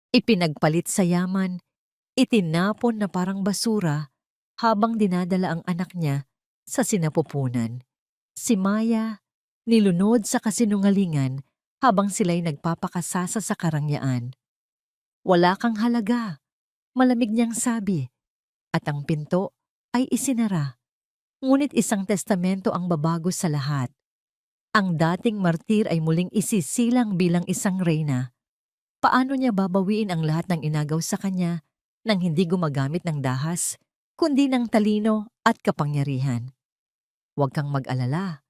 Ipinagpalit sa yaman, itinapon na parang basura habang dinadala ang anak niya sa sinapupunan. Si Maya, nilunod sa kasinungalingan habang sila'y nagpapakasasa sa karangyaan. Wala kang halaga, malamig niyang sabi, at ang pinto ay isinara. Ngunit isang testamento ang babago sa lahat. Ang dating martir ay muling isisilang bilang isang reyna. Paano niya babawiin ang lahat ng inagaw sa kanya nang hindi gumagamit ng dahas, kundi ng talino at kapangyarihan? Huwag kang mag-alala.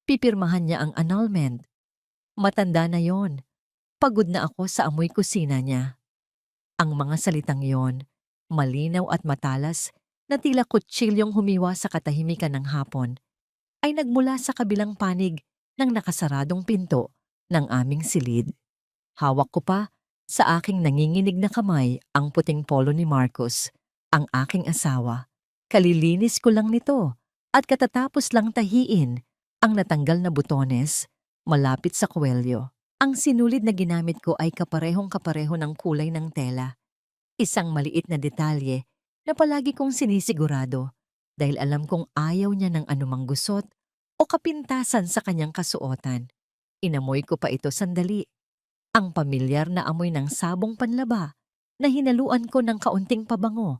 Pipirmahan niya ang annulment. Matanda na yon. Pagod na ako sa amoy kusina niya. Ang mga salitang yon, malinaw at matalas na tila kutsilyong humiwa sa katahimikan ng hapon, ay nagmula sa kabilang panig ng nakasaradong pinto ng aming silid. Hawak ko pa sa aking nanginginig na kamay ang puting polo ni Marcos, ang aking asawa. Kalilinis ko lang nito at katatapos lang tahiin ang natanggal na butones malapit sa kuwelyo. Ang sinulid na ginamit ko ay kaparehong-kapareho ng kulay ng tela. Isang maliit na detalye na palagi kong sinisigurado dahil alam kong ayaw niya ng anumang gusot o kapintasan sa kanyang kasuotan. Inamoy ko pa ito sandali. Ang pamilyar na amoy ng sabong panlaba na hinaluan ko ng kaunting pabango.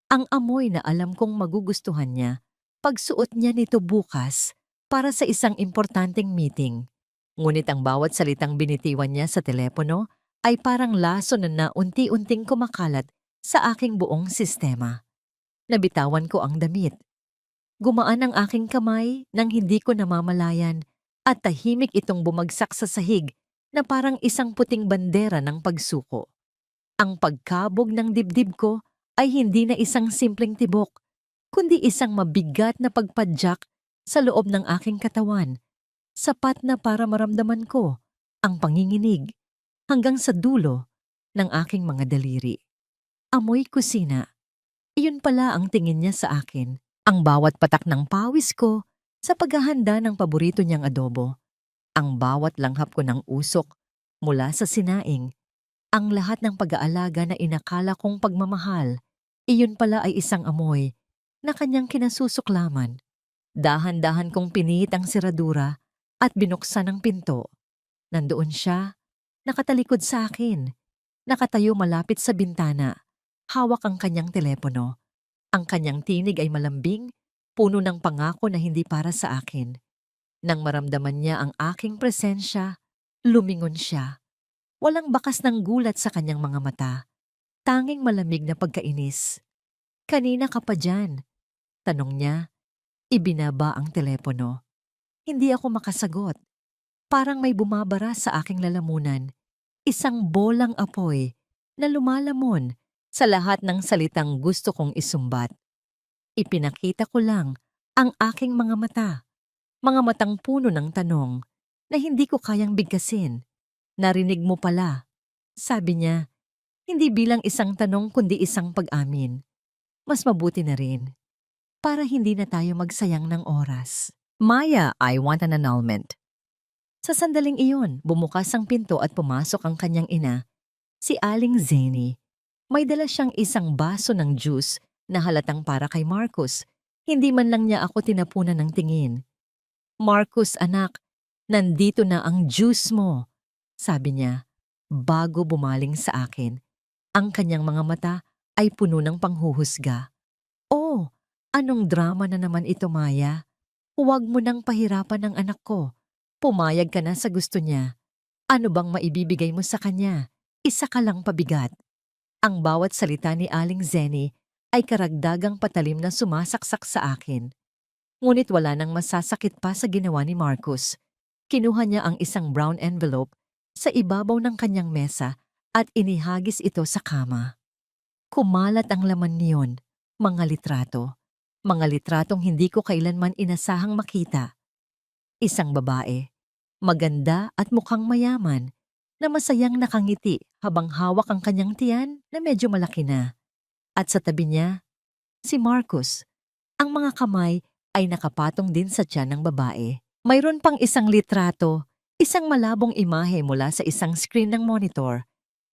Ang amoy na alam kong magugustuhan niya pagsuot niya nito bukas para sa isang importanteng meeting. Ngunit ang bawat salitang binitiwan niya sa telepono ay parang laso na unti-unting kumakalat sa aking buong sistema. Nabitawan ko ang damit. Gumaan ang aking kamay nang hindi ko namamalayan at tahimik itong bumagsak sa sahig na parang isang puting bandera ng pagsuko. Ang pagkabog ng dibdib ko ay hindi na isang simpleng tibok, kundi isang mabigat na pagpadyak sa loob ng aking katawan, sapat na para maramdaman ko ang panginginig hanggang sa dulo ng aking mga daliri. Amoy kusina. Iyon pala ang tingin niya sa akin. Ang bawat patak ng pawis ko sa paghahanda ng paborito niyang adobo. Ang bawat langhap ko ng usok mula sa sinaing. Ang lahat ng pag-aalaga na inakala kong pagmamahal, iyon pala ay isang amoy na kanyang kinasusuklaman. Dahan-dahan kong pinihit ang siradura at binuksan ang pinto. Nandoon siya, nakatalikod sa akin, nakatayo malapit sa bintana, hawak ang kanyang telepono. Ang kanyang tinig ay malambing, puno ng pangako na hindi para sa akin. Nang maramdaman niya ang aking presensya, lumingon siya. Walang bakas ng gulat sa kanyang mga mata, tanging malamig na pagkainis. "Kanina ka pa dyan?" tanong niya. Ibinaba ang telepono. Hindi ako makasagot. Parang may bumabara sa aking lalamunan. Isang bolang apoy na lumalamon sa lahat ng salitang gusto kong isumbat. Ipinakita ko lang ang aking mga matang puno ng tanong na hindi ko kayang bigkasin. "Narinig mo pala," sabi niya, hindi bilang isang tanong kundi isang pag-amin. Mas mabuti na rin, para hindi na tayo magsayang ng oras. "Maya, I want an annulment." Sa sandaling iyon, bumukas ang pinto at pumasok ang kanyang ina, si Aling Zeni. May dala siyang isang baso ng juice na halatang para kay Marcos. Hindi man lang niya ako tinapunan ng tingin. "Marcos, anak, nandito na ang juice mo," sabi niya, bago bumaling sa akin. Ang kanyang mga mata ay puno ng panghuhusga. "Oh, anong drama na naman ito, Maya? Huwag mo nang pahirapan ang anak ko. Pumayag ka na sa gusto niya. Ano bang maibibigay mo sa kanya? Isa ka lang pabigat." Ang bawat salita ni Aling Zeni ay karagdagang patalim na sumasaksak sa akin. Ngunit wala nang masasakit pa sa ginawa ni Marcos. Kinuha niya ang isang brown envelope sa ibabaw ng kanyang mesa at inihagis ito sa kama. Kumalat ang laman niyon, mga litrato. Mga litratong hindi ko kailanman inasahang makita. Isang babae, maganda at mukhang mayaman, na masayang nakangiti habang hawak ang kanyang tiyan na medyo malaki na. At sa tabi niya, si Marcos. Ang mga kamay ay nakapatong din sa tiyan ng babae. Mayroon pang isang litrato, isang malabong imahe mula sa isang screen ng monitor.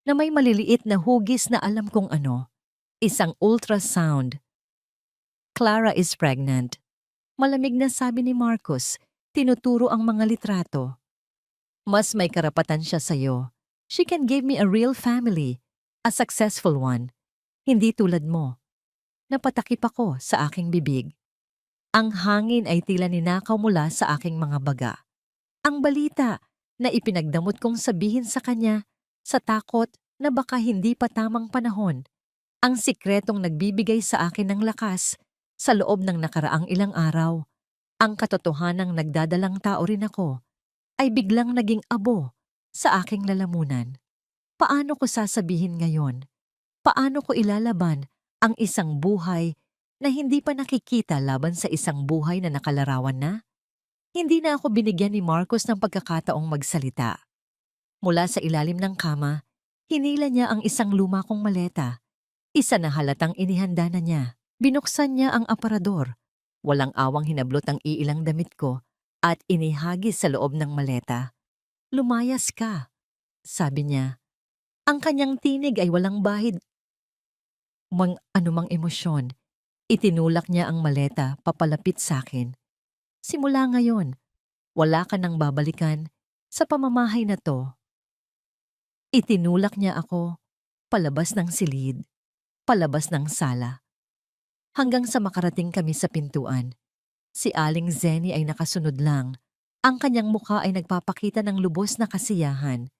na may maliliit na hugis na alam kong ano, isang ultrasound. Clara is pregnant. Malamig na sabi ni Marcus, tinuturo ang mga litrato. Mas may karapatan siya sa'yo. She can give me a real family, a successful one. Hindi tulad mo. Napatakip ako sa aking bibig. Ang hangin ay tila ninakaw mula sa aking mga baga. Ang balita na ipinagdamot kong sabihin sa kanya sa takot na baka hindi pa tamang panahon. Ang sikretong nagbibigay sa akin ng lakas sa loob ng nakaraang ilang araw. Ang katotohanang nagdadalang tao rin ako ay biglang naging abo sa aking lalamunan. Paano ko sasabihin ngayon? Paano ko ilalaban ang isang buhay na hindi pa nakikita laban sa isang buhay na nakalarawan na? Hindi na ako binigyan ni Marcos ng pagkakataong magsalita. Mula sa ilalim ng kama, hinila niya ang isang luma kong maleta. Isa na halatang inihanda na niya. Binuksan niya ang aparador. Walang awang hinablot ang iilang damit ko at inihagis sa loob ng maleta. Lumayas ka, sabi niya. Ang kanyang tinig ay walang bahid. Anumang emosyon, itinulak niya ang maleta papalapit sa akin. Simula ngayon, wala ka nang babalikan sa pamamahay na to. Itinulak niya ako palabas ng silid, palabas ng sala. Hanggang sa makarating kami sa pintuan, si Aling Zenny ay nakasunod lang. Ang kanyang mukha ay nagpapakita ng lubos na kasiyahan.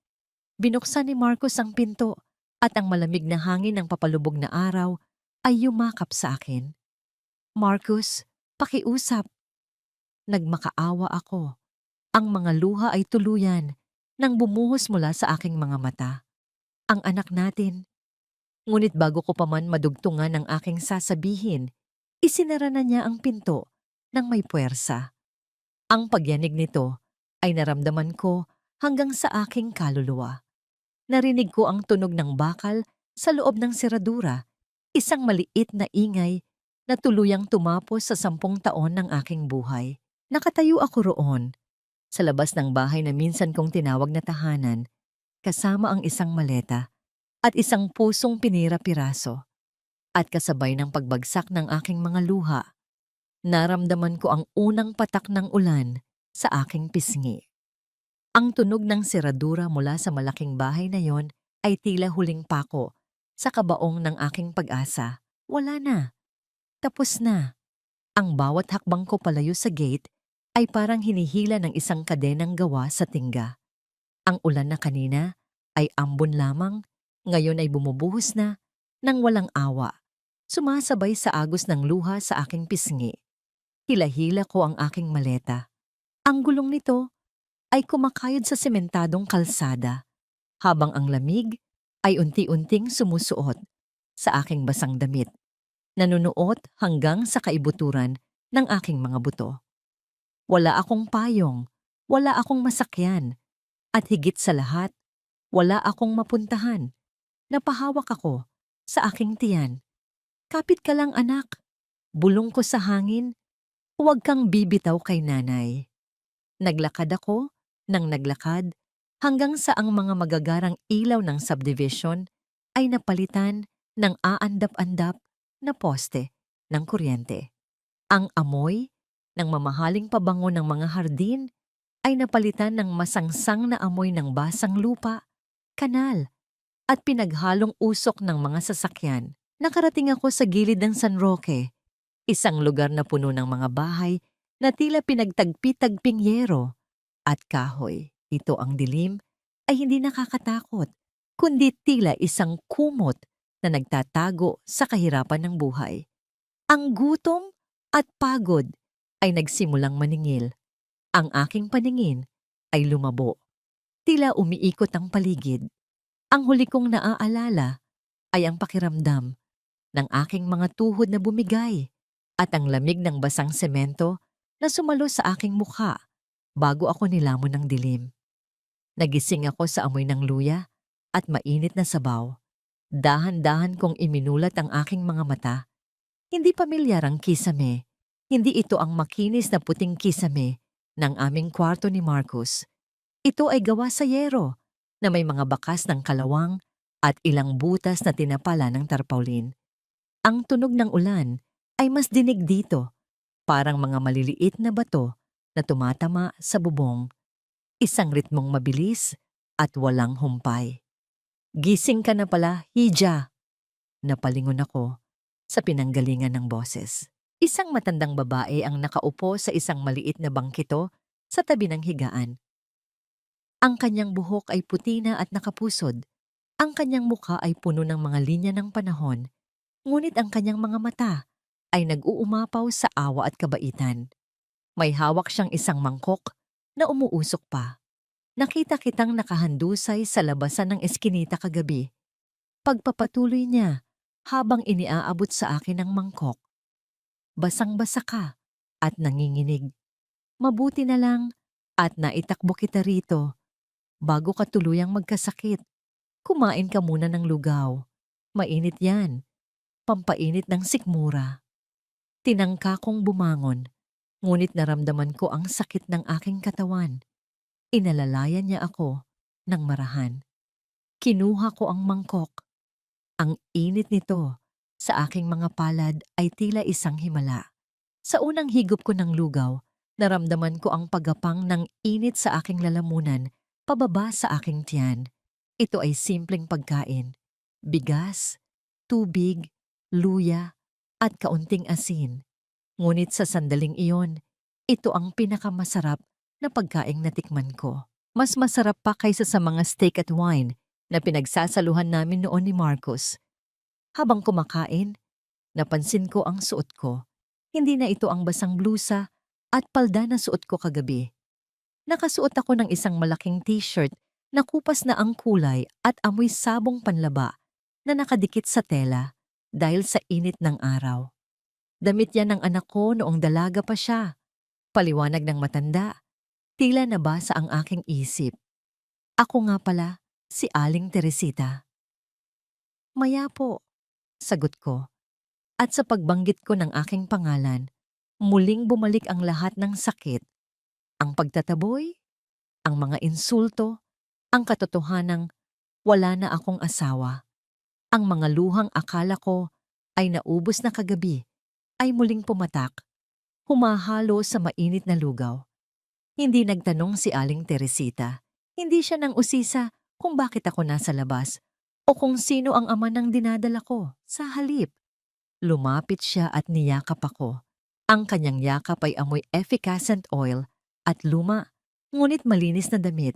Binuksan ni Marcos ang pinto at ang malamig na hangin ng papalubog na araw ay yumakap sa akin. Marcos, pakiusap. Nagmakaawa ako. Ang mga luha ay tuluyan nang bumuhos mula sa aking mga mata. Ang anak natin. Ngunit bago ko pa man madugtungan ang aking sasabihin, isinara na niya ang pinto ng may puwersa. Ang pagyanig nito ay naramdaman ko hanggang sa aking kaluluwa. Narinig ko ang tunog ng bakal sa loob ng seradura, isang maliit na ingay na tuluyang tumapos sa 10 taon ng aking buhay. Nakatayo ako roon, sa labas ng bahay na minsan kong tinawag na tahanan, kasama ang isang maleta at isang pusong pinira-piraso. At kasabay ng pagbagsak ng aking mga luha, naramdaman ko ang unang patak ng ulan sa aking pisngi. Ang tunog ng seradura mula sa malaking bahay na yon ay tila huling pako sa kabaong ng aking pag-asa. Wala na. Tapos na. Ang bawat hakbang ko palayo sa gate ay parang hinihila ng isang kadenang gawa sa tingga. Ang ulan na kanina ay ambon lamang, ngayon ay bumubuhos na nang walang awa. Sumasabay sa agos ng luha sa aking pisngi. Hila-hila ko ang aking maleta. Ang gulong nito ay kumakayod sa sementadong kalsada, habang ang lamig ay unti-unting sumusuot sa aking basang damit, nanunuot hanggang sa kaibuturan ng aking mga buto. Wala akong payong, wala akong masakyan, at higit sa lahat, wala akong mapuntahan. Napahawak ako sa aking tiyan. Kapit ka lang anak, bulong ko sa hangin, huwag kang bibitaw kay nanay. Naglakad ako nang naglakad hanggang sa ang mga magagarang ilaw ng subdivision ay napalitan ng aandap-andap na poste ng kuryente. Ang amoy ng mamahaling pabango ng mga hardin ay napalitan ng masangsang na amoy ng basang lupa, kanal, at pinaghalong usok ng mga sasakyan. Nakarating ako sa gilid ng San Roque, isang lugar na puno ng mga bahay na tila pinagtagpi-tagping yero at kahoy. Ito ang dilim ay hindi nakakatakot, kundi tila isang kumot na nagtatago sa kahirapan ng buhay. Ang gutom at pagod ay nagsimulang maningil. Ang aking paningin ay lumabo. Tila umiikot ang paligid. Ang huli kong naaalala ay ang pakiramdam ng aking mga tuhod na bumigay at ang lamig ng basang semento na sumalo sa aking mukha bago ako nilamon ng dilim. Nagising ako sa amoy ng luya at mainit na sabaw. Dahan-dahan kong iminulat ang aking mga mata. Hindi pamilyar ang kisame. Hindi ito ang makinis na puting kisame ng aming kwarto ni Marcos. Ito ay gawa sa yero na may mga bakas ng kalawang at ilang butas na tinapala ng tarpaulin. Ang tunog ng ulan ay mas dinig dito, parang mga maliliit na bato na tumatama sa bubong, isang ritmong mabilis at walang humpay. Gising ka na pala, Hija! Napalingon ako sa pinanggalingan ng boses. Isang matandang babae ang nakaupo sa isang maliit na bangkito sa tabi ng higaan. Ang kanyang buhok ay puti na at nakapusod. Ang kanyang mukha ay puno ng mga linya ng panahon, ngunit ang kanyang mga mata ay nag-uumapaw sa awa at kabaitan. May hawak siyang isang mangkok na umuusok pa. Nakita kitang nakahandusay sa labasan ng eskinita kagabi. Pagpapatuloy niya habang iniaabot sa akin ang mangkok. Basang-basa ka at nanginginig. Mabuti na lang at naitakbo kita rito bago ka tuluyang magkasakit. Kumain ka muna ng lugaw. Mainit yan. Pampainit ng sikmura. Tinangka kong bumangon, ngunit naramdaman ko ang sakit ng aking katawan. Inalalayan niya ako ng marahan. Kinuha ko ang mangkok. Ang init nito sa aking mga palad ay tila isang himala. Sa unang higop ko ng lugaw, naramdaman ko ang pagapang ng init sa aking lalamunan pababa sa aking tiyan. Ito ay simpleng pagkain. Bigas, tubig, luya, at kaunting asin. Ngunit sa sandaling iyon, ito ang pinakamasarap na pagkaing natikman ko. Mas masarap pa kaysa sa mga steak at wine na pinagsasaluhan namin noon ni Marcos. Habang kumakain, napansin ko ang suot ko. Hindi na ito ang basang blusa at palda na suot ko kagabi. Nakasuot ako ng isang malaking t-shirt na kupas na ang kulay at amoy sabong panlaba na nakadikit sa tela dahil sa init ng araw. Damit yan ng anak ko noong dalaga pa siya. Paliwanag ng matanda. Tila nabasa ang aking isip. Ako nga pala, si Aling Teresita. Maya po, sagot ko. At sa pagbanggit ko ng aking pangalan, muling bumalik ang lahat ng sakit. Ang pagtataboy, ang mga insulto, ang katotohanang wala na akong asawa. Ang mga luhang akala ko ay naubos na kagabi ay muling pumatak, humahalo sa mainit na lugaw. Hindi nagtanong si Aling Teresita. Hindi siya nang usisa kung bakit ako nasa labas o kung sino ang ama ng dinadala ko. Sa halip, lumapit siya at niyakap ako. Ang kanyang yakap ay amoy efficacent oil at luma, ngunit malinis na damit.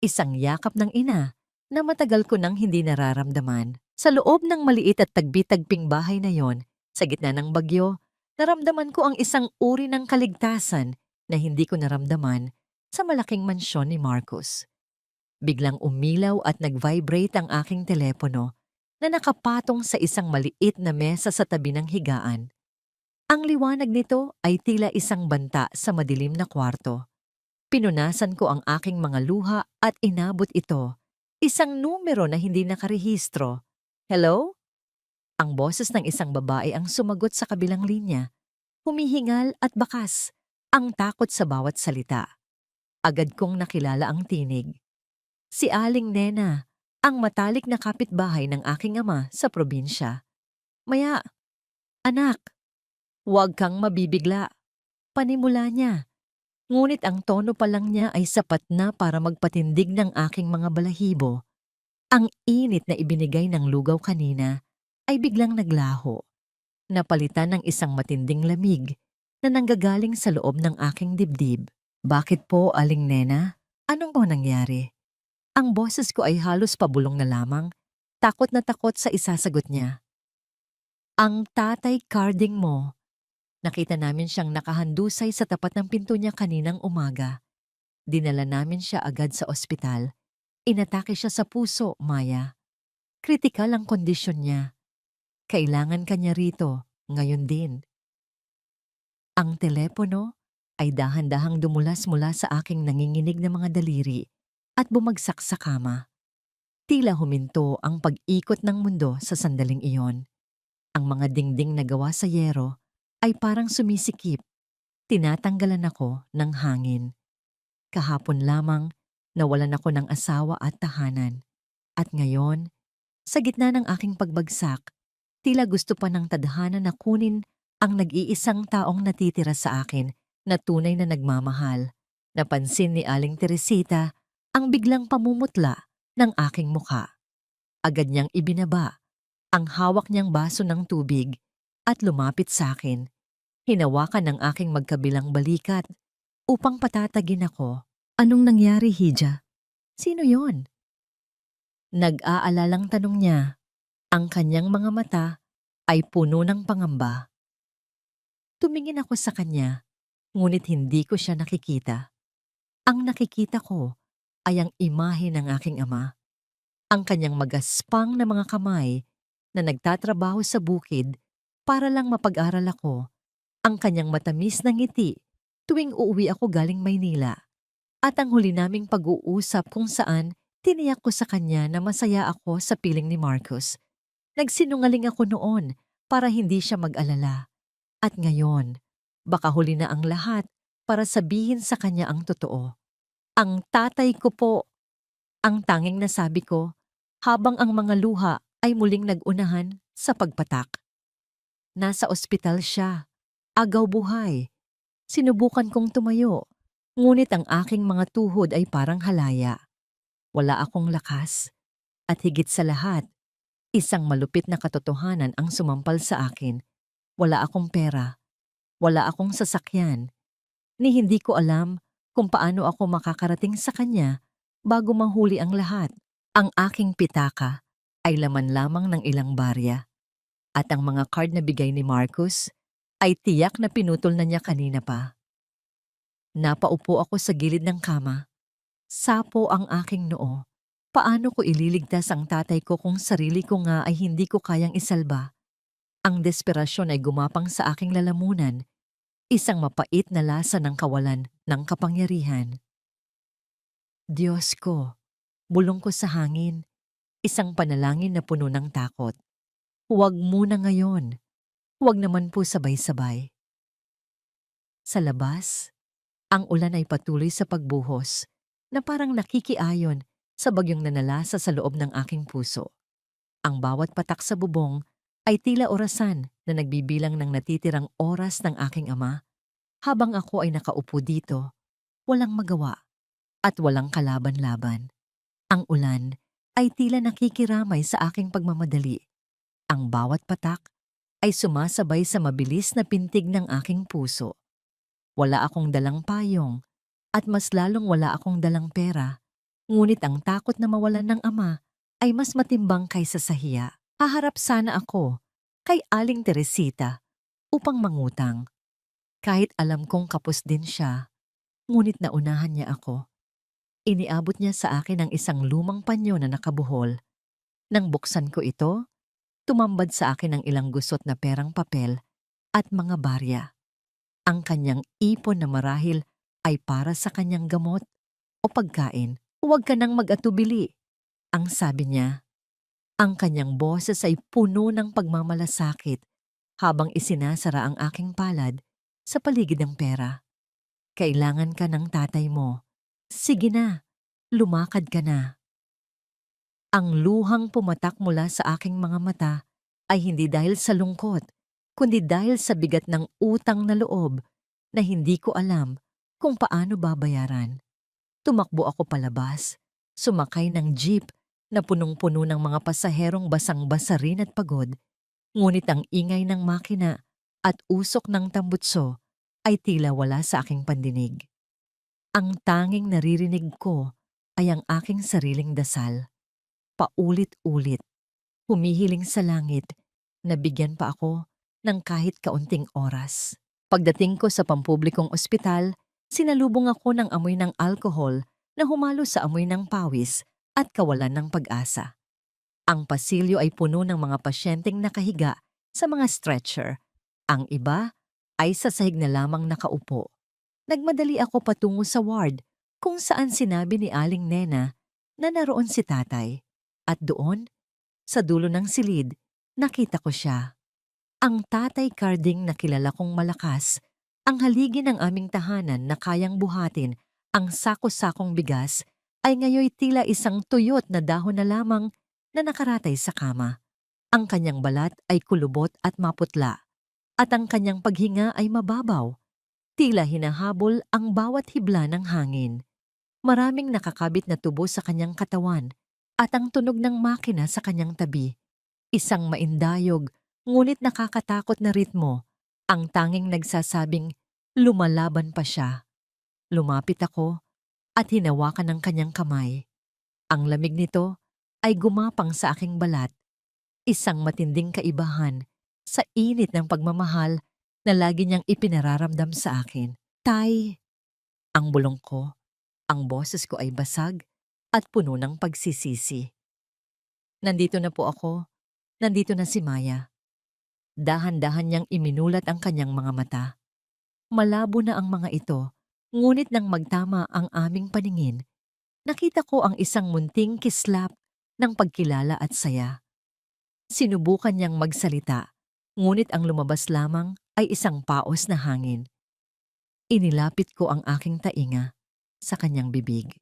Isang yakap ng ina na matagal ko nang hindi nararamdaman. Sa loob ng maliit at tagbi-tagping bahay na yon, sa gitna ng bagyo, naramdaman ko ang isang uri ng kaligtasan na hindi ko naramdaman sa malaking mansyon ni Marcos. Biglang umilaw at nag-vibrate ang aking telepono na nakapatong sa isang maliit na mesa sa tabi ng higaan. Ang liwanag nito ay tila isang banta sa madilim na kwarto. Pinunasan ko ang aking mga luha at inabot ito. Isang numero na hindi nakarehistro. Hello? Ang boses ng isang babae ang sumagot sa kabilang linya. Humihingal at bakas, ang takot sa bawat salita. Agad kong nakilala ang tinig. Si Aling Nena, ang matalik na kapitbahay ng aking ama sa probinsya. Maya, anak, huwag kang mabibigla. Panimula niya. Ngunit ang tono pa lang niya ay sapat na para magpatindig ng aking mga balahibo. Ang init na ibinigay ng lugaw kanina ay biglang naglaho. Napalitan ng isang matinding lamig na nanggagaling sa loob ng aking dibdib. Bakit po, Aling Nena? Anong po nangyari? Ang boses ko ay halos pabulong na lamang, takot na takot sa isasagot niya. Ang tatay Carding mo. Nakita namin siyang nakahandusay sa tapat ng pinto niya kaninang umaga. Dinala namin siya agad sa ospital. Inatake siya sa puso, Maya. Kritikal ang kondisyon niya. Kailangan kanya rito, ngayon din. Ang telepono ay dahan-dahang dumulas mula sa aking nanginginig na mga daliri at bumagsak sa kama. Tila huminto ang pag-ikot ng mundo sa sandaling iyon. Ang mga dingding na gawa sa yero ay parang sumisikip. Tinatanggalan ako ng hangin. Kahapon lamang nawalan ako ng asawa at tahanan. At ngayon, Sa gitna ng aking pagbagsak, tila gusto pa ng tadhana na kunin ang nag-iisang taong natitira sa akin na tunay na nagmamahal. Napansin ni Aling Teresita ang biglang pamumutla ng aking mukha. Agad niyang ibinaba ang hawak niyang baso ng tubig at lumapit sa akin. Hinawakan ng aking magkabilang balikat upang patatagin ako. Anong nangyari, Hija? Sino yon? Nag-aalalang tanong niya. Ang kanyang mga mata ay puno ng pangamba. Tumingin ako sa kanya, ngunit hindi ko siya nakikita. Ang nakikita ko ay ang imahe ng aking ama. Ang kanyang magaspang na mga kamay na nagtatrabaho sa bukid para lang mapag-aral ako. Ang kanyang matamis na ngiti tuwing uuwi ako galing Maynila. At ang huli naming pag-uusap kung saan tiniyak ko sa kanya na masaya ako sa piling ni Marcus. Nagsinungaling ako noon para hindi siya mag-alala. At ngayon, baka huli na ang lahat para sabihin sa kanya ang totoo. Ang tatay ko po, ang tanging nasabi ko, habang ang mga luha ay muling nag-unahan sa pagpatak. Nasa ospital siya, agaw buhay. Sinubukan kong tumayo, ngunit ang aking mga tuhod ay parang halaya. Wala akong lakas, at higit sa lahat, isang malupit na katotohanan ang sumampal sa akin. Wala akong pera, wala akong sasakyan, ni hindi ko alam kung paano ako makakarating sa kanya bago mahuli ang lahat. Ang aking pitaka ay laman lamang ng ilang barya, at ang mga card na bigay ni Marcus ay tiyak na pinutol na niya kanina pa. Napaupo ako sa gilid ng kama. Sapo ang aking noo. Paano ko ililigtas ang tatay ko kung sarili ko nga ay hindi ko kayang isalba? Ang desperasyon ay gumapang sa aking lalamunan, isang mapait na lasa ng kawalan ng kapangyarihan. Diyos ko, bulong ko sa hangin, isang panalangin na puno ng takot. Huwag muna ngayon, huwag naman po sabay-sabay. Sa labas, ang ulan ay patuloy sa pagbuhos na parang nakikiayon sa bagyong nanalasa sa loob ng aking puso. Ang bawat patak sa bubong ay tila orasan na nagbibilang ng natitirang oras ng aking ama habang ako ay nakaupo dito, walang magawa at walang kalaban-laban. Ang ulan ay tila nakikiramay sa aking pagmamadali. Ang bawat patak ay sumasabay sa mabilis na pintig ng aking puso. Wala akong dalang payong at mas lalong wala akong dalang pera. Ngunit ang takot na mawalan ng ama ay mas matimbang kaysa sa hiya. Haharap sana ako kay Aling Teresita upang mangutang. Kahit alam kong kapos din siya, ngunit naunahan niya ako. Iniabot niya sa akin ang isang lumang panyo na nakabuhol. Nang buksan ko ito, tumambad sa akin ang ilang gusot na perang papel at mga barya. Ang kanyang ipon na marahil ay para sa kanyang gamot o pagkain. Huwag ka nang mag-atubili, ang sabi niya. Ang kanyang boses ay puno ng pagmamalasakit habang isinasara ang aking palad sa paligid ng pera. Kailangan ka ng tatay mo. Sige na, lumakad ka na. Ang luhang pumatak mula sa aking mga mata ay hindi dahil sa lungkot, kundi dahil sa bigat ng utang na loob na hindi ko alam kung paano babayaran. Tumakbo ako palabas, sumakay ng jeep na punong-puno ng mga pasaherong basang-basa rin at pagod, ngunit ang ingay ng makina at usok ng tambutso ay tila wala sa aking pandinig. Ang tanging naririnig ko ay ang aking sariling dasal. Paulit-ulit, humihiling sa langit na bigyan pa ako ng kahit kaunting oras. Pagdating ko sa pampublikong ospital, sinalubong ako ng amoy ng alkohol na humalo sa amoy ng pawis at kawalan ng pag-asa. Ang pasilyo ay puno ng mga pasyenteng nakahiga sa mga stretcher. Ang iba ay sa sahig na lamang nakaupo. Nagmadali ako patungo sa ward kung saan sinabi ni Aling Nena na naroon si tatay. At doon, sa dulo ng silid, nakita ko siya. Ang tatay Carding na kilala kong malakas, ang haligi ng aming tahanan na kayang buhatin ang sako-sakong bigas ay ngayoy tila isang tuyot na dahon na lamang na nakaratay sa kama. Ang kanyang balat ay kulubot at maputla, at ang kanyang paghinga ay mababaw. Tila hinahabol ang bawat hibla ng hangin. Maraming nakakabit na tubo sa kanyang katawan at ang tunog ng makina sa kanyang tabi. Isang maindayog, ngunit nakakatakot na ritmo, ang tanging nagsasabing lumalaban pa siya. Lumapit ako at hinawakan ng kanyang kamay. Ang lamig nito ay gumapang sa aking balat, isang matinding kaibahan sa init ng pagmamahal na lagi niyang ipinararamdam sa akin. Tay, ang bulong ko, ang boses ko ay basag at puno ng pagsisisi. Nandito na po ako, nandito na si Maya. Dahan-dahan niyang iminulat ang kanyang mga mata. Malabo na ang mga ito, ngunit nang magtama ang aming paningin, nakita ko ang isang munting kislap ng pagkilala at saya. Sinubukan niyang magsalita, ngunit ang lumabas lamang ay isang paos na hangin. Inilapit ko ang aking tainga sa kanyang bibig.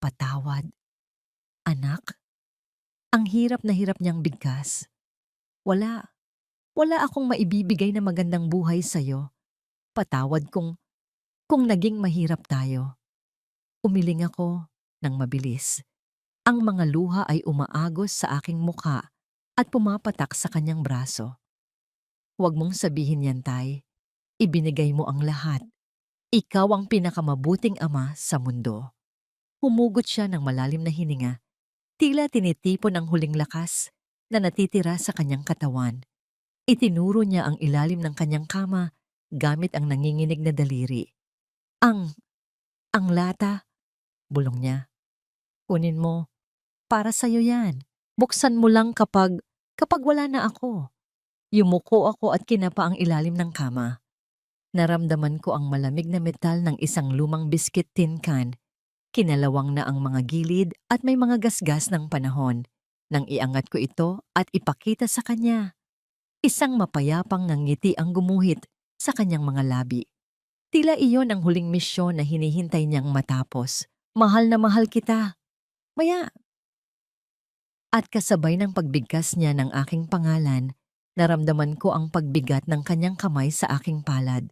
Patawad, anak. Ang hirap na hirap niyang bigkas. Wala akong maibibigay na magandang buhay sa'yo. Patawad kung naging mahirap tayo. Umiling ako ng mabilis. Ang mga luha ay umaagos sa aking mukha at pumapatak sa kanyang braso. Huwag mong sabihin yan, Tay. Ibinigay mo ang lahat. Ikaw ang pinakamabuting ama sa mundo. Humugot siya ng malalim na hininga. Tila tinitipon ang huling lakas na natitira sa kanyang katawan. Itinuro niya ang ilalim ng kanyang kama gamit ang nanginginig na daliri. Ang lata, bulong niya. Kunin mo. Para sa'yo yan. Buksan mo lang kapag wala na ako. Yumuko ako at kinapa ang ilalim ng kama. Naramdaman ko ang malamig na metal ng isang lumang biscuit tin can. Kinalawang na ang mga gilid at may mga gasgas ng panahon. Nang iangat ko ito at ipakita sa kanya. Isang mapayapang ngiti ang gumuhit sa kanyang mga labi. Tila iyon ang huling misyon na hinihintay niyang matapos. Mahal na mahal kita. Maya. At kasabay ng pagbigkas niya ng aking pangalan, naramdaman ko ang pagbigat ng kanyang kamay sa aking palad.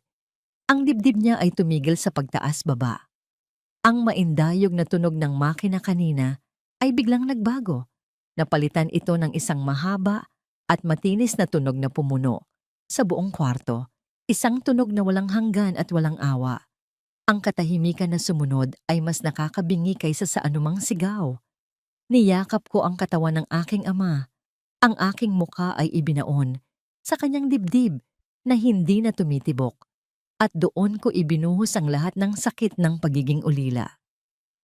Ang dibdib niya ay tumigil sa pagtaas-baba. Ang maindayog na tunog ng makina kanina ay biglang nagbago. Napalitan ito ng isang mahaba at matinis na tunog na pumuno sa buong kwarto. Isang tunog na walang hanggan at walang awa. Ang katahimikan na sumunod ay mas nakakabingi kaysa sa anumang sigaw. Niyakap ko ang katawan ng aking ama. Ang aking muka ay ibinaon sa kanyang dibdib na hindi na tumitibok. At doon ko ibinuhos ang lahat ng sakit ng pagiging ulila.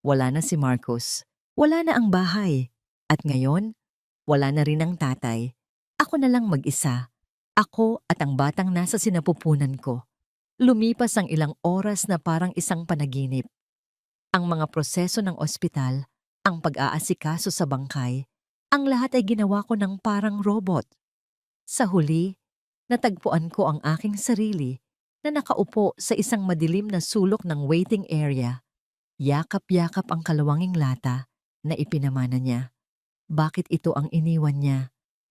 Wala na si Marcos. Wala na ang bahay. At ngayon, wala na rin ang tatay. Ako na lang mag-isa. Ako at ang batang nasa sinapupunan ko. Lumipas ang ilang oras na parang isang panaginip. Ang mga proseso ng ospital, ang pag-aasikaso sa bangkay, ang lahat ay ginawa ko ng parang robot. Sa huli, natagpuan ko ang aking sarili na nakaupo sa isang madilim na sulok ng waiting area. Yakap-yakap ang kalawanging lata na ipinamana niya. Bakit ito ang iniwan niya?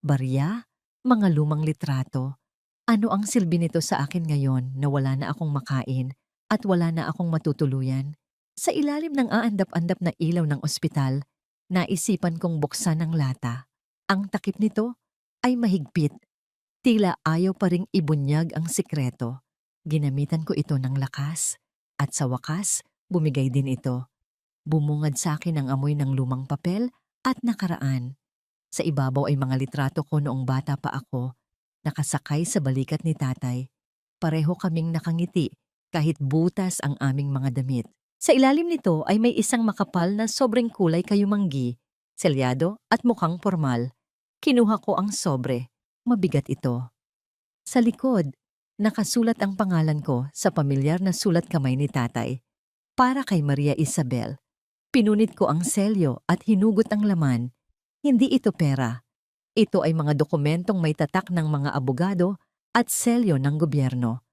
Barya? Mga lumang litrato? Ano ang silbi nito sa akin ngayon na wala na akong makain at wala na akong matutuluyan? Sa ilalim ng aandap-andap na ilaw ng ospital, naisipan kong buksan ang lata. Ang takip nito ay mahigpit. Tila ayaw pa ring ibunyag ang sikreto. Ginamitan ko ito ng lakas at sa wakas, bumigay din ito. Bumungad sa akin ang amoy ng lumang papel at nakaraan. Sa ibabaw ay mga litrato ko noong bata pa ako, nakasakay sa balikat ni tatay. Pareho kaming nakangiti kahit butas ang aming mga damit. Sa ilalim nito ay may isang makapal na sobreng kulay kayumanggi, selyado at mukhang formal. Kinuha ko ang sobre. Mabigat ito. Sa likod, nakasulat ang pangalan ko sa pamilyar na sulat kamay ni tatay. Para kay Maria Isabel. Pinunit ko ang selyo at hinugot ang laman. Hindi ito pera. Ito ay mga dokumentong may tatak ng mga abogado at selyo ng gobyerno.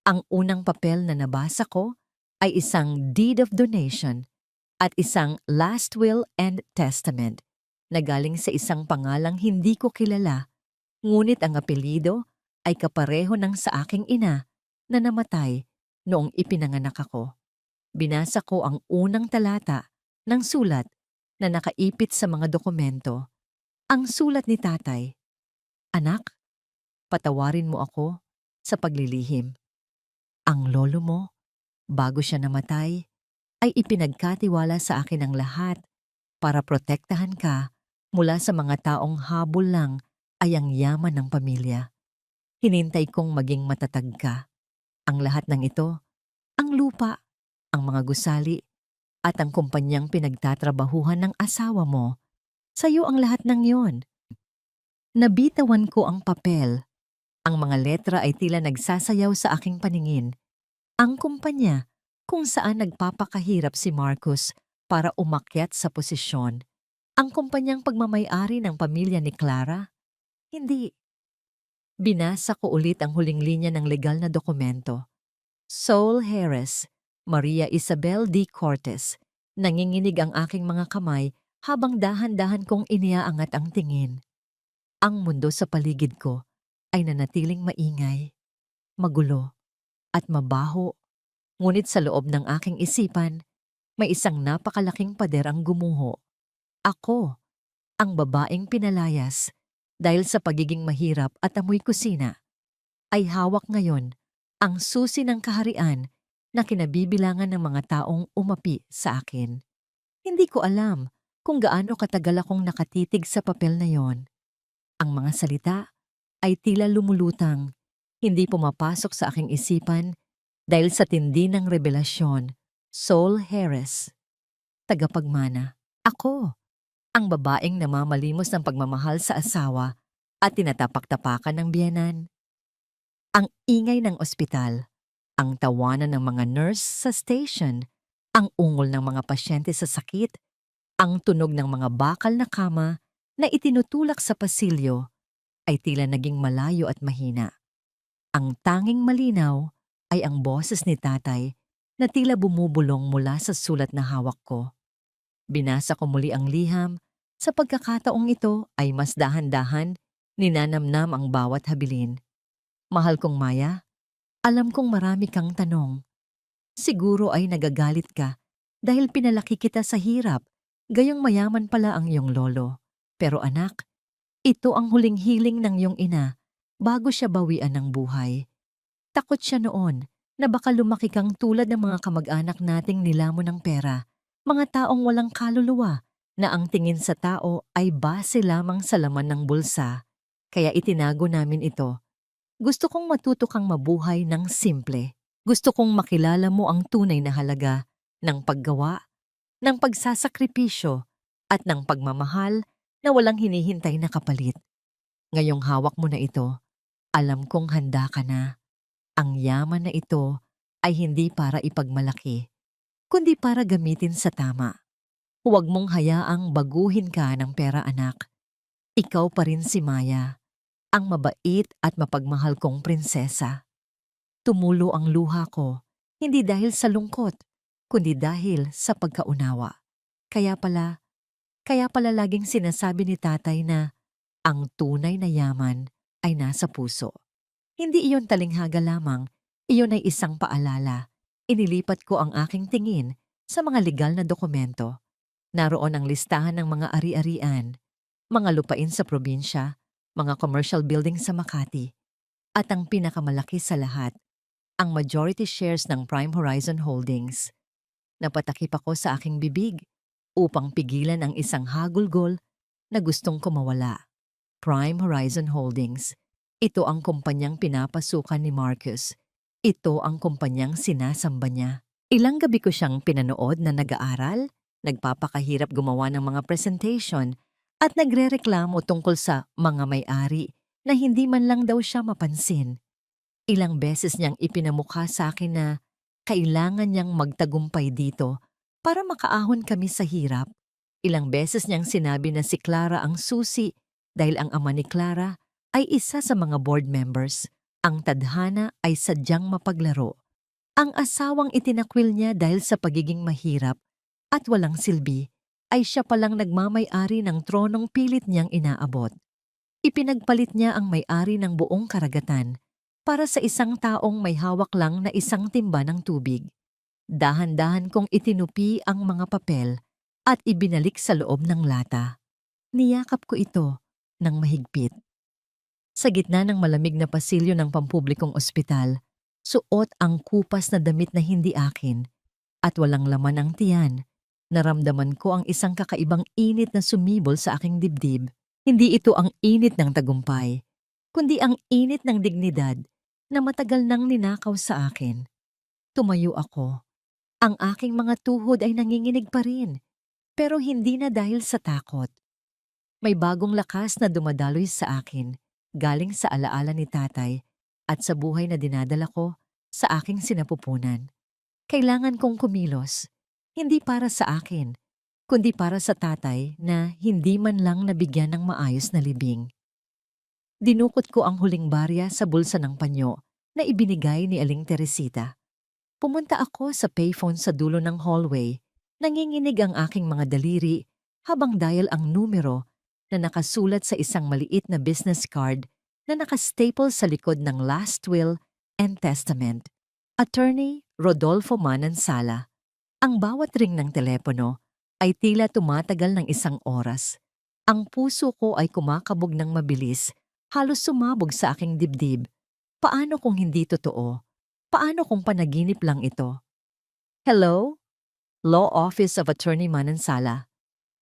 Ang unang papel na nabasa ko ay isang deed of donation at isang last will and testament na galing sa isang pangalang hindi ko kilala, ngunit ang apelyido ay kapareho ng sa aking ina na namatay noong ipinanganak ako. Binasa ko ang unang talata ng sulat na nakaipit sa mga dokumento. Ang sulat ni tatay, "Anak, patawarin mo ako sa paglilihim. Ang lolo mo, bago siya namatay, ay ipinagkatiwala sa akin ang lahat para protektahan ka mula sa mga taong habol lang ay ang yaman ng pamilya. Hinintay kong maging matatag ka. Ang lahat ng ito, ang lupa, ang mga gusali, at ang kumpanyang pinagtatrabahuhan ng asawa mo, sa'yo ang lahat ng yon." Nabitawan ko ang papel. Ang mga letra ay tila nagsasayaw sa aking paningin. Ang kumpanya kung saan nagpapakahirap si Marcus para umakyat sa posisyon. Ang kumpanyang pagmamay-ari ng pamilya ni Clara? Hindi. Binasa ko ulit ang huling linya ng legal na dokumento. Saul Harris, Maria Isabel D. Cortez. Nanginginig ang aking mga kamay habang dahan-dahan kong iniaangat ang tingin. Ang mundo sa paligid ko ay nanatiling maingay, magulo, at mabaho. Ngunit sa loob ng aking isipan, may isang napakalaking pader ang gumuho. Ako, ang babaeng pinalayas dahil sa pagiging mahirap at amoy kusina, ay hawak ngayon ang susi ng kaharian na kinabibilangan ng mga taong umapi sa akin. Hindi ko alam kung gaano katagal akong nakatitig sa papel na yon. Ang mga salita ay tila lumulutang, hindi pumapasok sa aking isipan dahil sa tindi ng revelasyon. Saul Harris, tagapagmana. Ako, ang babaeng namamalimos ng pagmamahal sa asawa at tinatapak-tapakan ng biyenan. Ang ingay ng ospital, ang tawanan ng mga nurse sa station, ang ungol ng mga pasyente sa sakit, ang tunog ng mga bakal na kama na itinutulak sa pasilyo ay tila naging malayo at mahina. Ang tanging malinaw ay ang boses ni tatay na tila bumubulong mula sa sulat na hawak ko. Binasa ko muli ang liham. Sa pagkakataong ito ay mas dahan-dahan ninanamnam ang bawat habilin. Mahal kong Maya, alam kong marami kang tanong. Siguro ay nagagalit ka dahil pinalaki kita sa hirap, gayong mayaman pala ang iyong lolo. Pero anak, ito ang huling hiling ng iyong ina bago siya bawian ng buhay. Takot siya noon na baka lumaki kang tulad ng mga kamag-anak nating nilamon ng pera, mga taong walang kaluluwa na ang tingin sa tao ay base lamang sa laman ng bulsa. Kaya itinago namin ito. Gusto kong matuto kang mabuhay ng simple. Gusto kong makilala mo ang tunay na halaga ng paggawa, ng pagsasakripisyo, at ng pagmamahal na walang hinihintay na kapalit. Ngayong hawak mo na ito, alam kong handa ka na. Ang yaman na ito ay hindi para ipagmalaki, kundi para gamitin sa tama. Huwag mong hayaang baguhin ka ng pera, anak. Ikaw pa rin si Maya, ang mabait at mapagmahal kong prinsesa. Tumulo ang luha ko, hindi dahil sa lungkot, kundi dahil sa pagkaunawa. Kaya pala laging sinasabi ni tatay na ang tunay na yaman ay nasa puso. Hindi iyon talinghaga lamang, iyon ay isang paalala. Inilipat ko ang aking tingin sa mga legal na dokumento. Naroon ang listahan ng mga ari-arian, mga lupain sa probinsya, mga commercial building sa Makati, at ang pinakamalaki sa lahat, ang majority shares ng Prime Horizon Holdings. Napatakip ako sa aking bibig upang pigilan ang isang hagulgol na gustong kumawala. Prime Horizon Holdings. Ito ang kumpanyang pinapasukan ni Marcus. Ito ang kumpanyang sinasamba niya. Ilang gabi ko siyang pinanood na nag-aaral, nagpapakahirap gumawa ng mga presentation, at nagrereklamo tungkol sa mga may-ari na hindi man lang daw siya mapansin. Ilang beses niyang ipinamukha sa akin na kailangan niyang magtagumpay dito para makaahon kami sa hirap. Ilang beses niyang sinabi na si Clara ang susi dahil ang ama ni Clara ay isa sa mga board members. Ang tadhana ay sadyang mapaglaro. Ang asawang itinakwil niya dahil sa pagiging mahirap at walang silbi ay siya palang nagmamay-ari ng tronong pilit niyang inaabot. Ipinagpalit niya ang may-ari ng buong karagatan para sa isang taong may hawak lang na isang timba ng tubig. Dahan-dahan kong itinupi ang mga papel at ibinalik sa loob ng lata. Niyakap ko ito ng mahigpit. Sa gitna ng malamig na pasilyo ng pampublikong ospital, suot ang kupas na damit na hindi akin at walang laman ang tiyan. Naramdaman ko ang isang kakaibang init na sumibol sa aking dibdib. Hindi ito ang init ng tagumpay, kundi ang init ng dignidad na matagal nang ninakaw sa akin. Tumayo ako. Ang aking mga tuhod ay nanginginig pa rin, pero hindi na dahil sa takot. May bagong lakas na dumadaloy sa akin, galing sa alaala ni tatay at sa buhay na dinadala ko sa aking sinapupunan. Kailangan kong kumilos, hindi para sa akin, kundi para sa tatay na hindi man lang nabigyan ng maayos na libing. Dinukot ko ang huling barya sa bulsa ng panyo na ibinigay ni Aling Teresita. Pumunta ako sa payphone sa dulo ng hallway, nanginginig ang aking mga daliri habang dial ang numero na nakasulat sa isang maliit na business card na nakastaple sa likod ng Last Will and Testament. Attorney Rodolfo Manansala. Ang bawat ring ng telepono ay tila tumatagal ng isang oras. Ang puso ko ay kumakabog ng mabilis, halos sumabog sa aking dibdib. Paano kung hindi totoo? Paano kung panaginip lang ito? Hello? Law Office of Attorney Manansala.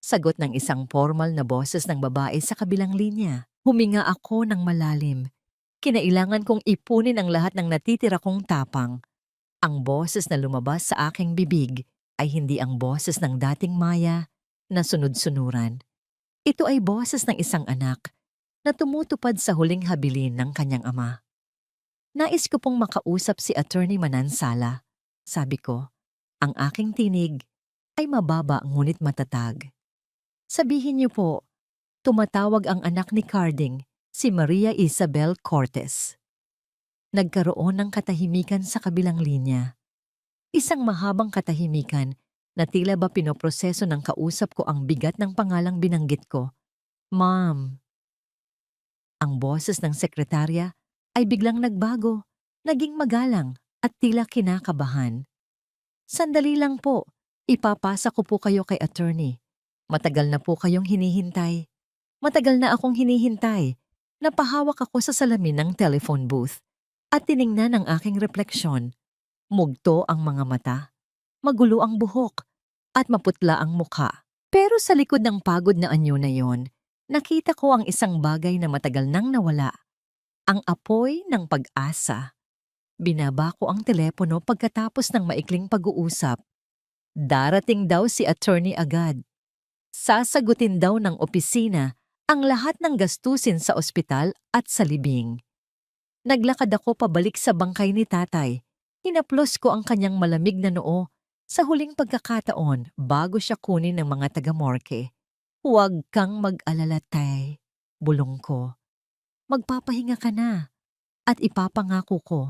Sagot ng isang formal na boses ng babae sa kabilang linya. Huminga ako ng malalim. Kinailangan kong ipunin ang lahat ng natitira kong tapang. Ang boses na lumabas sa aking bibig ay hindi ang boses ng dating Maya na sunod-sunuran. Ito ay boses ng isang anak na tumutupad sa huling habilin ng kanyang ama. Nais ko pong makausap si Attorney Manansala. Sabi ko, ang aking tinig ay mababa ngunit matatag. Sabihin niyo po, tumatawag ang anak ni Carding, si Maria Isabel Cortez. Nagkaroon ng katahimikan sa kabilang linya. Isang mahabang katahimikan na tila ba pinoproseso ng kausap ko ang bigat ng pangalang binanggit ko. Ma'am. Ang boses ng sekretarya ay biglang nagbago, naging magalang at tila kinakabahan. Sandali lang po, ipapasa ko po kayo kay attorney. Matagal na po kayong hinihintay. Matagal na akong hinihintay. Napahawak ako sa salamin ng telephone booth at tiningnan ang aking refleksyon. Mugto ang mga mata, magulo ang buhok, at maputla ang mukha. Pero sa likod ng pagod na anyo na yon, nakita ko ang isang bagay na matagal nang nawala. Ang apoy ng pag-asa. Binaba ko ang telepono pagkatapos ng maikling pag-uusap. Darating daw si attorney agad. Sasagutin daw ng opisina ang lahat ng gastusin sa ospital at sa libing. Naglakad ako pabalik sa bangkay ni tatay. Hinaplos ko ang kanyang malamig na noo sa huling pagkakataon bago siya kunin ng mga taga-morgue. Huwag kang mag-alala, tay, bulong ko. Magpapahinga ka na at ipapangako ko,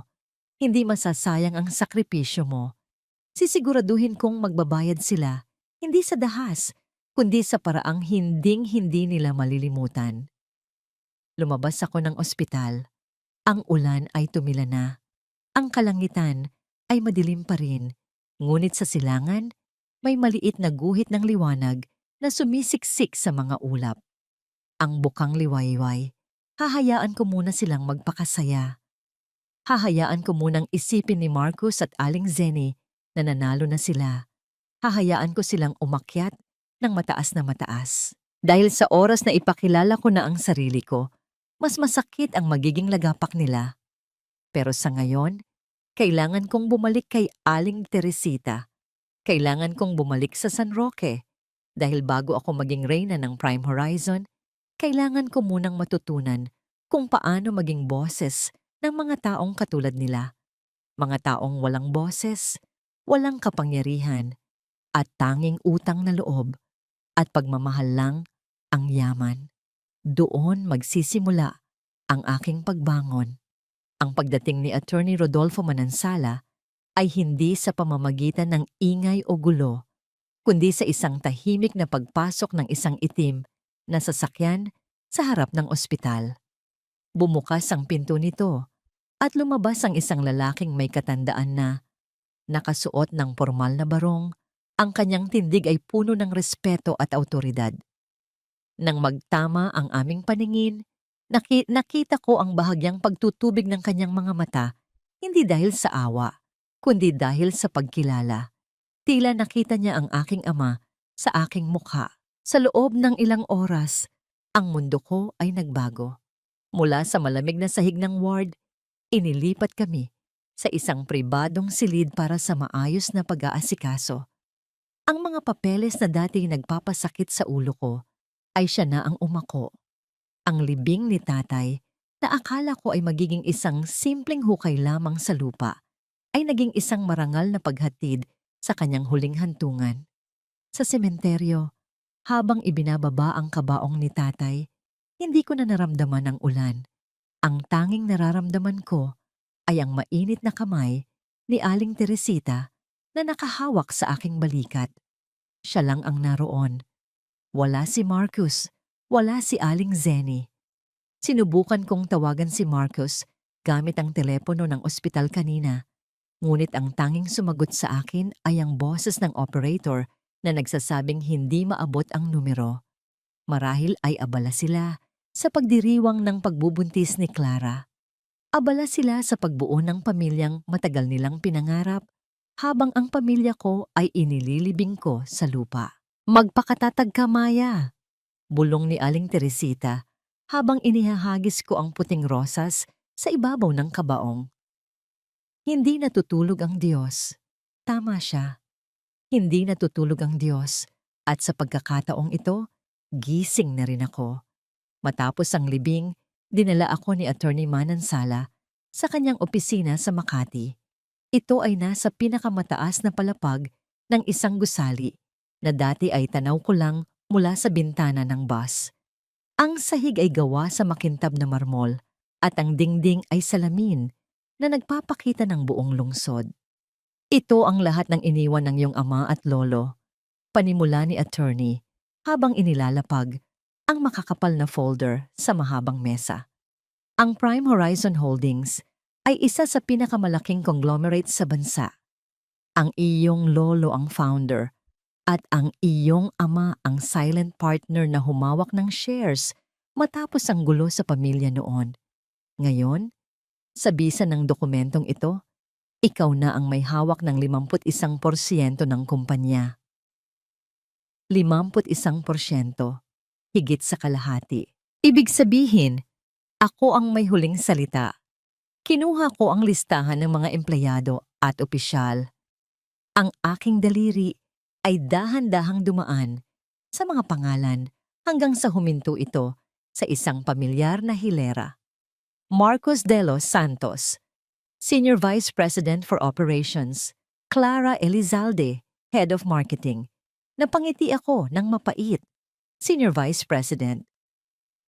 hindi masasayang ang sakripisyo mo. Sisiguraduhin kong magbabayad sila, hindi sa dahas, kundi sa paraang hinding-hindi nila malilimutan. Lumabas ako ng ospital. Ang ulan ay tumila na. Ang kalangitan ay madilim pa rin, ngunit sa silangan, may maliit na guhit ng liwanag na sumisiksik sa mga ulap. Ang bukang liwayway, hahayaan ko muna silang magpakasaya. Hahayaan ko munang isipin ni Marcus at Aling Zenny na nanalo na sila. Hahayaan ko silang umakyat ng mataas na mataas. Dahil sa oras na ipakilala ko na ang sarili ko, mas masakit ang magiging lagapak nila. Pero sa ngayon, kailangan kong bumalik kay Aling Teresita. Kailangan kong bumalik sa San Roque. Dahil bago ako maging reyna ng Prime Horizon, kailangan ko munang matutunan kung paano maging boses ng mga taong katulad nila. Mga taong walang boses, walang kapangyarihan, at tanging utang na loob at pagmamahal lang ang yaman. Doon magsisimula ang aking pagbangon. Ang pagdating ni Attorney Rodolfo Manansala ay hindi sa pamamagitan ng ingay o gulo, kundi sa isang tahimik na pagpasok ng isang itim na sasakyan sa harap ng ospital. Bumukas ang pinto nito at lumabas ang isang lalaking may katandaan na nakasuot ng formal na barong. Ang kanyang tindig ay puno ng respeto at awtoridad. Nang magtama ang aming paningin, nakita ko ang bahagyang pagtutubig ng kanyang mga mata, hindi dahil sa awa, kundi dahil sa pagkilala. Tila nakita niya ang aking ama sa aking mukha. Sa loob ng ilang oras, ang mundo ko ay nagbago. Mula sa malamig na sahig ng ward, inilipat kami sa isang pribadong silid para sa maayos na pag-aasikaso. Ang mga papeles na dati nagpapasakit sa ulo ko ay siya na ang umako. Ang libing ni tatay na akala ko ay magiging isang simpleng hukay lamang sa lupa ay naging isang marangal na paghatid sa kanyang huling hantungan. Sa sementeryo, habang ibinababa ang kabaong ni tatay, hindi ko na naramdaman ang ulan. Ang tanging nararamdaman ko ay ang mainit na kamay ni Aling Teresita na nakahawak sa aking balikat. Siya lang ang naroon. Wala si Marcus, wala si Aling Zenny. Sinubukan kong tawagan si Marcus gamit ang telepono ng ospital kanina, ngunit ang tanging sumagot sa akin ay ang boses ng operator na nagsasabing hindi maabot ang numero. Marahil ay abala sila sa pagdiriwang ng pagbubuntis ni Clara. Abala sila sa pagbuo ng pamilyang matagal nilang pinangarap, habang ang pamilya ko ay inililibing ko sa lupa. "Magpakatatag ka, Maya," bulong ni Aling Teresita habang inihahagis ko ang puting rosas sa ibabaw ng kabaong. Hindi natutulog ang Diyos. Tama siya. Hindi natutulog ang Diyos, at sa pagkakataong ito, gising na rin ako. Matapos ang libing, dinala ako ni Attorney Manansala sa kanyang opisina sa Makati. Ito ay nasa pinakamataas na palapag ng isang gusali na dati ay tanaw ko lang mula sa bintana ng bus. Ang sahig ay gawa sa makintab na marmol at ang dingding ay salamin na nagpapakita ng buong lungsod. Ito ang lahat ng iniwan ng iyong ama at lolo, panimula ni attorney, habang inilalapag ang makakapal na folder sa mahabang mesa. Ang Prime Horizon Holdings ay isa sa pinakamalaking conglomerate sa bansa. Ang iyong lolo ang founder at ang iyong ama ang silent partner na humawak ng shares matapos ang gulo sa pamilya noon. Ngayon, sa bisa ng dokumentong ito, ikaw na ang may hawak ng 51% ng kumpanya. 51%, higit sa kalahati. Ibig sabihin, ako ang may huling salita. Kinuha ko ang listahan ng mga empleyado at opisyal. Ang aking daliri ay dahan-dahang dumaan sa mga pangalan hanggang sa huminto ito sa isang pamilyar na hilera. Marcos de los Santos, Senior Vice President for Operations. Clara Elizalde, Head of Marketing. Napangiti ako ng mapait. Senior Vice President.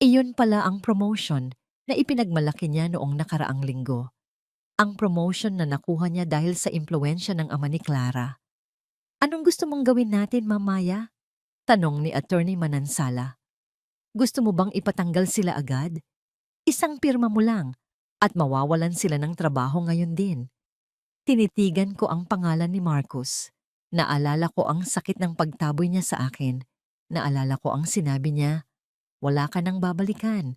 Iyon pala ang promotion na ipinagmalaki niya noong nakaraang linggo. Ang promotion na nakuha niya dahil sa impluwensya ng ama ni Clara. "Anong gusto mong gawin natin, Mamaya?" tanong ni Attorney Manansala. "Gusto mo bang ipatanggal sila agad? Isang pirma mo lang at mawawalan sila ng trabaho ngayon din." Tinitigan ko ang pangalan ni Marcus. Naalala ko ang sakit ng pagtaboy niya sa akin. Naalala ko ang sinabi niya, "Wala ka nang babalikan."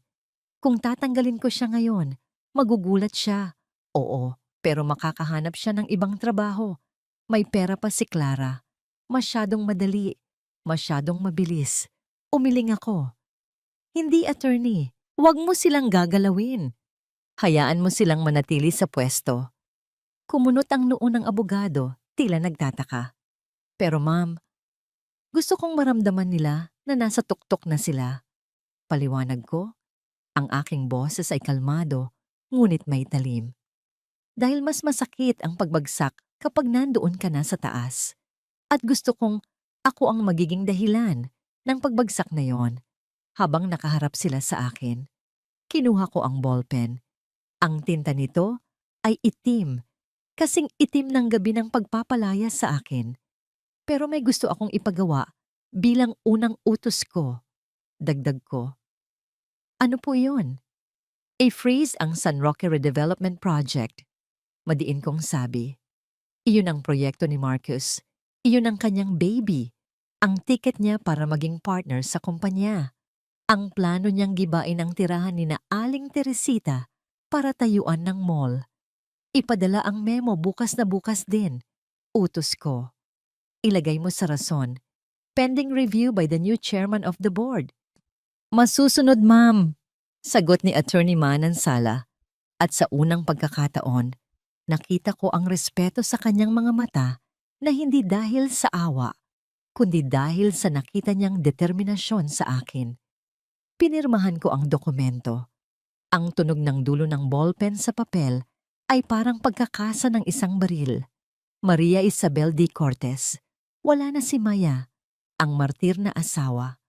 Kung tatanggalin ko siya ngayon, magugulat siya. Oo, pero makakahanap siya ng ibang trabaho. May pera pa si Clara. Masyadong madali. Masyadong mabilis. Umiling ako. "Hindi, attorney. Huwag mo silang gagalawin. Hayaan mo silang manatili sa pwesto." Kumunot ang noo ng abogado, tila nagtataka. "Pero ma'am, gusto kong maramdaman nila na nasa tuktok na sila." Paliwanag ko. Ang aking boses ay kalmado, ngunit may talim. Dahil mas masakit ang pagbagsak kapag nandoon ka na sa taas. At gusto kong ako ang magiging dahilan ng pagbagsak na yon. Habang nakaharap sila sa akin, kinuha ko ang ballpen. Ang tinta nito ay itim, kasing itim ng gabi ng pagpapalaya sa akin. Pero may gusto akong ipagawa bilang unang utos ko. Dagdag ko, ano po yun? I-freeze ang San Roque Redevelopment Project. Madiin kong sabi. Iyon ang proyekto ni Marcus. Iyon ang kanyang baby. Ang ticket niya para maging partner sa kumpanya. Ang plano niyang gibain ang tirahan ni na Aling Teresita para tayuan ng mall. Ipadala ang memo bukas na bukas din. Utos ko. Ilagay mo sa rason. Pending review by the new chairman of the board. Masusunod, ma'am. Sagot ni Attorney Manansala. At sa unang pagkakataon, nakita ko ang respeto sa kanyang mga mata na hindi dahil sa awa, kundi dahil sa nakita niyang determinasyon sa akin. Pinirmahan ko ang dokumento. Ang tunog ng dulo ng ballpen sa papel ay parang pagkakasa ng isang baril. Maria Isabel D. Cortez. Wala na si Maya, ang martir na asawa.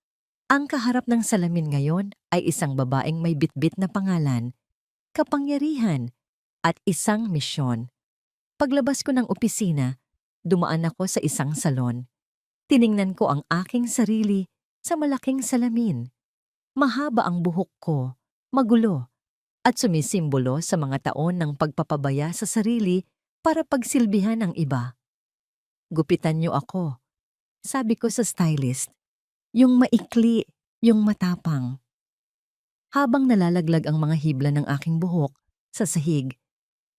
Ang kaharap ng salamin ngayon ay isang babaeng may bitbit na pangalan, kapangyarihan, at isang misyon. Paglabas ko ng opisina, dumaan ako sa isang salon. Tiningnan ko ang aking sarili sa malaking salamin. Mahaba ang buhok ko, magulo, at sumisimbolo sa mga taon ng pagpapabaya sa sarili para pagsilbihan ang iba. Gupitan niyo ako, sabi ko sa stylist. Yung maikli, yung matapang. Habang nalalaglag ang mga hibla ng aking buhok sa sahig,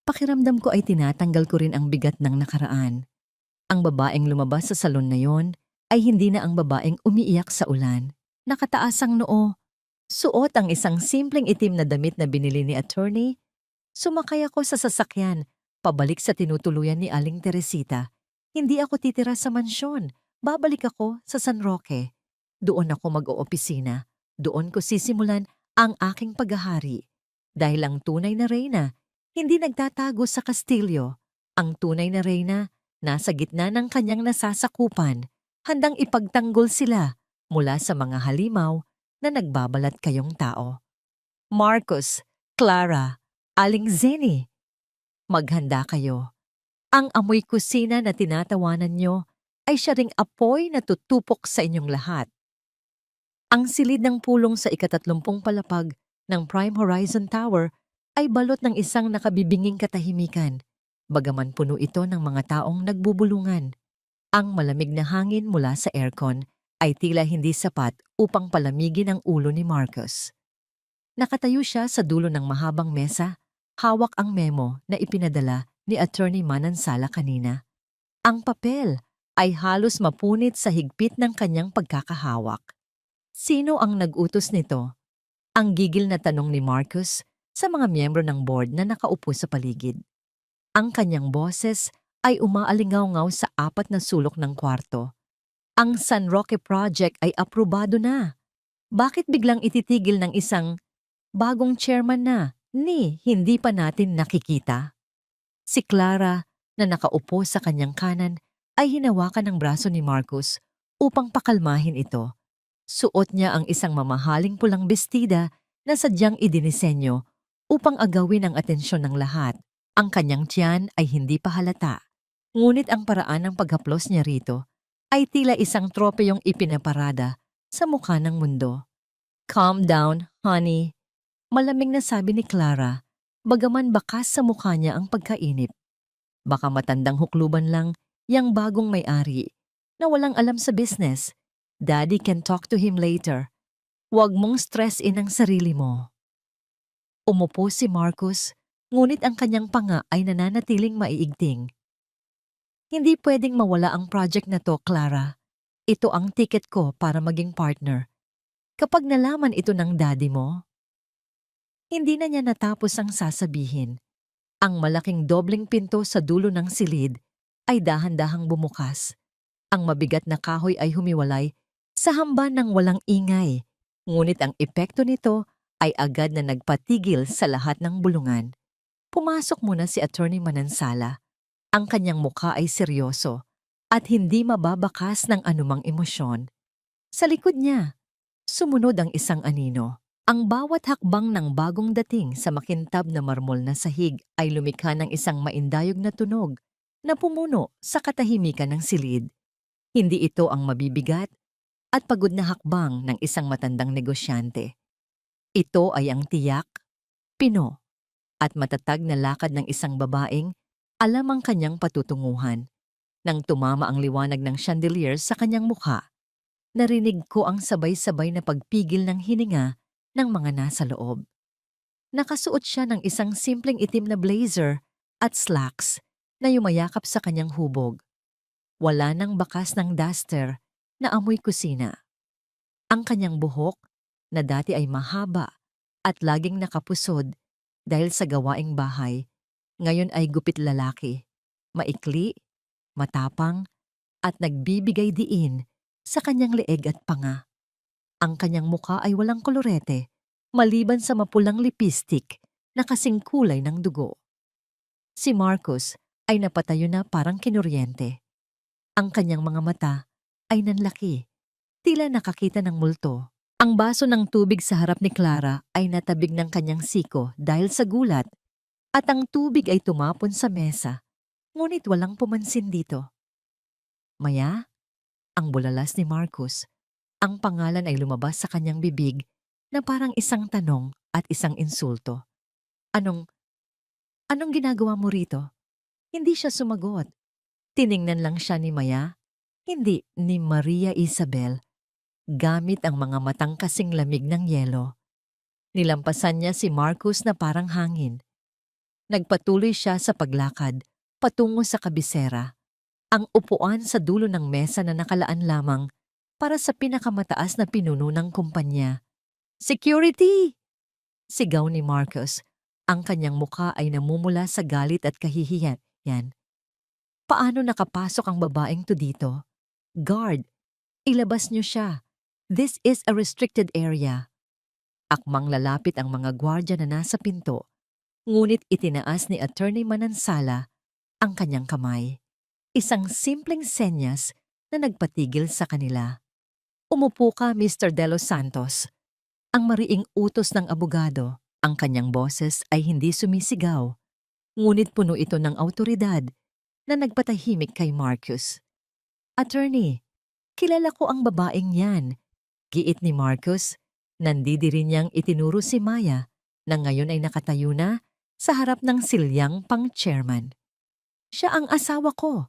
pakiramdam ko ay tinatanggal ko rin ang bigat ng nakaraan. Ang babaeng lumabas sa salon na yon ay hindi na ang babaeng umiiyak sa ulan. Nakataas ang noo, suot ang isang simpleng itim na damit na binili ni attorney. Sumakay ako sa sasakyan, pabalik sa tinutuluyan ni Aling Teresita. Hindi ako titira sa mansyon, babalik ako sa San Roque. Doon ako mag-oopisina. Doon ko sisimulan ang aking paghahari. Dahil ang tunay na reyna, hindi nagtatago sa kastilyo. Ang tunay na reyna, nasa gitna ng kanyang nasasakupan, handang ipagtanggol sila mula sa mga halimaw na nagbabalat kayong tao. Marcus, Clara, Aling Zeni, maghanda kayo. Ang amoy kusina na tinatawanan nyo ay siya ring apoy na tutupok sa inyong lahat. Ang silid ng pulong sa ika-30 palapag ng Prime Horizon Tower ay balot ng isang nakabibinging katahimikan, bagaman puno ito ng mga taong nagbubulungan. Ang malamig na hangin mula sa aircon ay tila hindi sapat upang palamigin ang ulo ni Marcus. Nakatayo siya sa dulo ng mahabang mesa, hawak ang memo na ipinadala ni Attorney Manansala kanina. Ang papel ay halos mapunit sa higpit ng kanyang pagkakahawak. Sino ang nag-utos nito? Ang gigil na tanong ni Marcus sa mga miyembro ng board na nakaupo sa paligid. Ang kanyang boses ay umaalingaw-ngaw sa 4 na sulok ng kwarto. Ang San Roque Project ay aprobado na. Bakit biglang ititigil ng isang bagong chairman na ni hindi pa natin nakikita? Si Clara na nakaupo sa kanyang kanan ay hinawakan ng braso ni Marcus upang pakalmahin ito. Suot niya ang isang mamahaling pulang bestida na sadyang idinisenyo upang agawin ang atensyon ng lahat. Ang kanyang tiyan ay hindi pa halata. Ngunit ang paraan ng paghaplos niya rito ay tila isang tropeyong ipinaparada sa mukha ng mundo. Calm down, honey. Malamig na sabi ni Clara, bagaman bakas sa mukha niya ang pagkainip. Baka matandang hukluban lang yang bagong may-ari na walang alam sa business. Daddy can talk to him later. Huwag mong stress-in ang sarili mo. Umupo si Marcus, ngunit ang kanyang panga ay nananatiling maiigting. Hindi pwedeng mawala ang project na to, Clara. Ito ang ticket ko para maging partner. Kapag nalaman ito ng daddy mo, hindi na niya natapos ang sasabihin. Ang malaking dobling pinto sa dulo ng silid ay dahan-dahang bumukas. Ang mabigat na kahoy ay humiwalay sa hamban ng walang ingay, ngunit ang epekto nito ay agad na nagpatigil sa lahat ng bulungan. Pumasok muna si Attorney Manansala. Ang kanyang mukha ay seryoso at hindi mababakas ng anumang emosyon. Sa likod niya, sumunod ang isang anino. Ang bawat hakbang ng bagong dating sa makintab na marmol na sahig ay lumikha ng isang maindayog na tunog na pumuno sa katahimikan ng silid. Hindi ito ang mabibigat at pagod na hakbang ng isang matandang negosyante. Ito ay ang tiyak, pino, at matatag na lakad ng isang babaeng alam ang kanyang patutunguhan. Nang tumama ang liwanag ng chandelier sa kanyang mukha, narinig ko ang sabay-sabay na pagpigil ng hininga ng mga nasa loob. Nakasuot siya ng isang simpleng itim na blazer at slacks na yumayakap sa kanyang hubog. Wala nang bakas ng duster na amoy kusina. Ang kanyang buhok, na dati ay mahaba at laging nakapusod dahil sa gawaing bahay, ngayon ay gupit lalaki, maikli, matapang, at nagbibigay diin sa kanyang leeg at panga. Ang kanyang mukha ay walang kolorete, maliban sa mapulang lipistik na kasing kulay ng dugo. Si Marcus ay napatayo na parang kinuryente. Ang kanyang mga mata ay nanlaki, tila nakakita ng multo. Ang baso ng tubig sa harap ni Clara ay natabig ng kanyang siko dahil sa gulat at ang tubig ay tumapon sa mesa, ngunit walang pumansin dito. Maya, ang bulalas ni Marcus, ang pangalan ay lumabas sa kanyang bibig na parang isang tanong at isang insulto. Anong ginagawa mo rito? Hindi siya sumagot. Tiningnan lang siya ni Maya, hindi ni Maria Isabel, gamit ang mga matang kasing lamig ng yelo. Nilampasan niya si Marcus na parang hangin. Nagpatuloy siya sa paglakad, patungo sa kabisera. Ang upuan sa dulo ng mesa na nakalaan lamang para sa pinakamataas na pinuno ng kumpanya. Security! Sigaw ni Marcus. Ang kanyang mukha ay namumula sa galit at kahihiyan. Paano nakapasok ang babaeng to dito? Guard, ilabas niyo siya. This is a restricted area. Akmang lalapit ang mga gwardya na nasa pinto, ngunit itinaas ni Attorney Manansala ang kanyang kamay. Isang simpleng senyas na nagpatigil sa kanila. Umupo ka, Mr. De Los Santos. Ang mariing utos ng abogado, ang kanyang boses ay hindi sumisigaw, ngunit puno ito ng awtoridad na nagpatahimik kay Marcus. Attorney, kilala ko ang babaeng yan. Giit ni Marcus, nandidiri niyang itinuro si Maya na ngayon ay nakatayo na sa harap ng silyang pang-chairman. Siya ang asawa ko,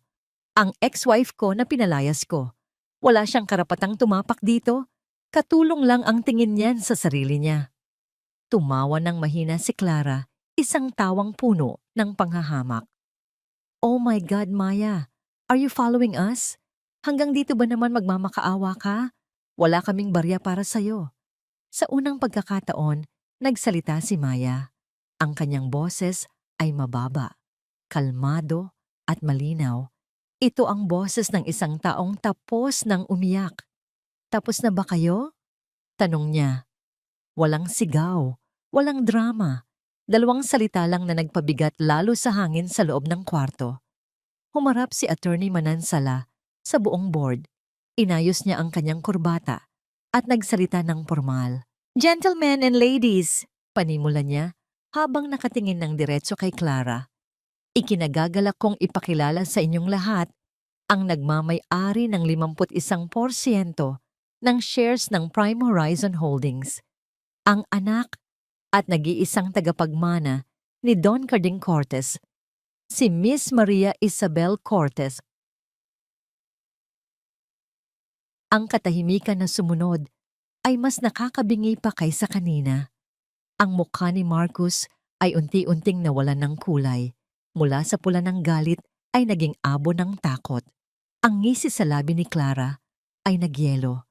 ang ex-wife ko na pinalayas ko. Wala siyang karapatang tumapak dito. Katulong lang ang tingin niyan sa sarili niya. Tumawa ng mahina si Clara, isang tawang puno ng panghahamak. Oh my God, Maya! Are you following us? Hanggang dito ba naman magmamakaawa ka? Wala kaming barya para sa'yo. Sa unang pagkakataon, nagsalita si Maya. Ang kanyang boses ay mababa, kalmado at malinaw. Ito ang boses ng isang taong tapos ng umiyak. Tapos na ba kayo? Tanong niya. Walang sigaw, walang drama. 2 salita lang na nagpabigat lalo sa hangin sa loob ng kwarto. Humarap si Attorney Manansala sa buong board. Inayos niya ang kanyang kurbata at nagsalita ng formal. Gentlemen and ladies, panimula niya habang nakatingin ng diretso kay Clara. Ikinagagalak kong ipakilala sa inyong lahat ang nagmamay-ari ng 51% ng shares ng Prime Horizon Holdings, ang anak at nag-iisang tagapagmana ni Don Carding Cortez, si Miss Maria Isabel Cortez. Ang katahimikan na sumunod ay mas nakakabingi pa kaysa kanina. Ang mukha ni Marcus ay unti-unting nawalan ng kulay. Mula sa pula ng galit ay naging abo ng takot. Ang ngisi sa labi ni Clara ay nagyelo.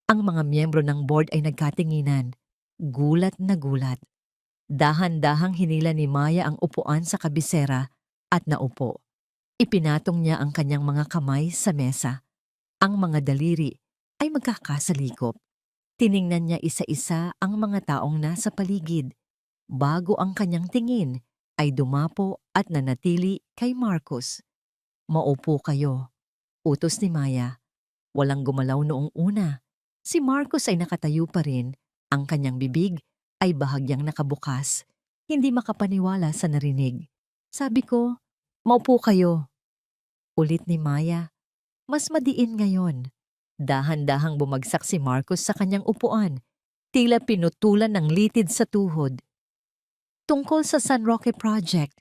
Ang mga miyembro ng board ay nagkatinginan. Gulat na gulat. Dahan-dahang hinila ni Maya ang upuan sa kabisera at naupo. Ipinatong niya ang kanyang mga kamay sa mesa. Ang mga daliri ay magkakasalikop. Tiningnan niya isa-isa ang mga taong nasa paligid, bago ang kanyang tingin ay dumapo at nanatili kay Marcus. Maupo kayo, utos ni Maya. Walang gumalaw noong una. Si Marcus ay nakatayo pa rin. Ang kanyang bibig ay bahagyang nakabukas. Hindi makapaniwala sa narinig. Sabi ko, maupo kayo. Ulit ni Maya. Mas madiin ngayon. Dahan-dahang bumagsak si Marcos sa kanyang upuan, tila pinutulan ng litid sa tuhod. Tungkol sa San Roque Project,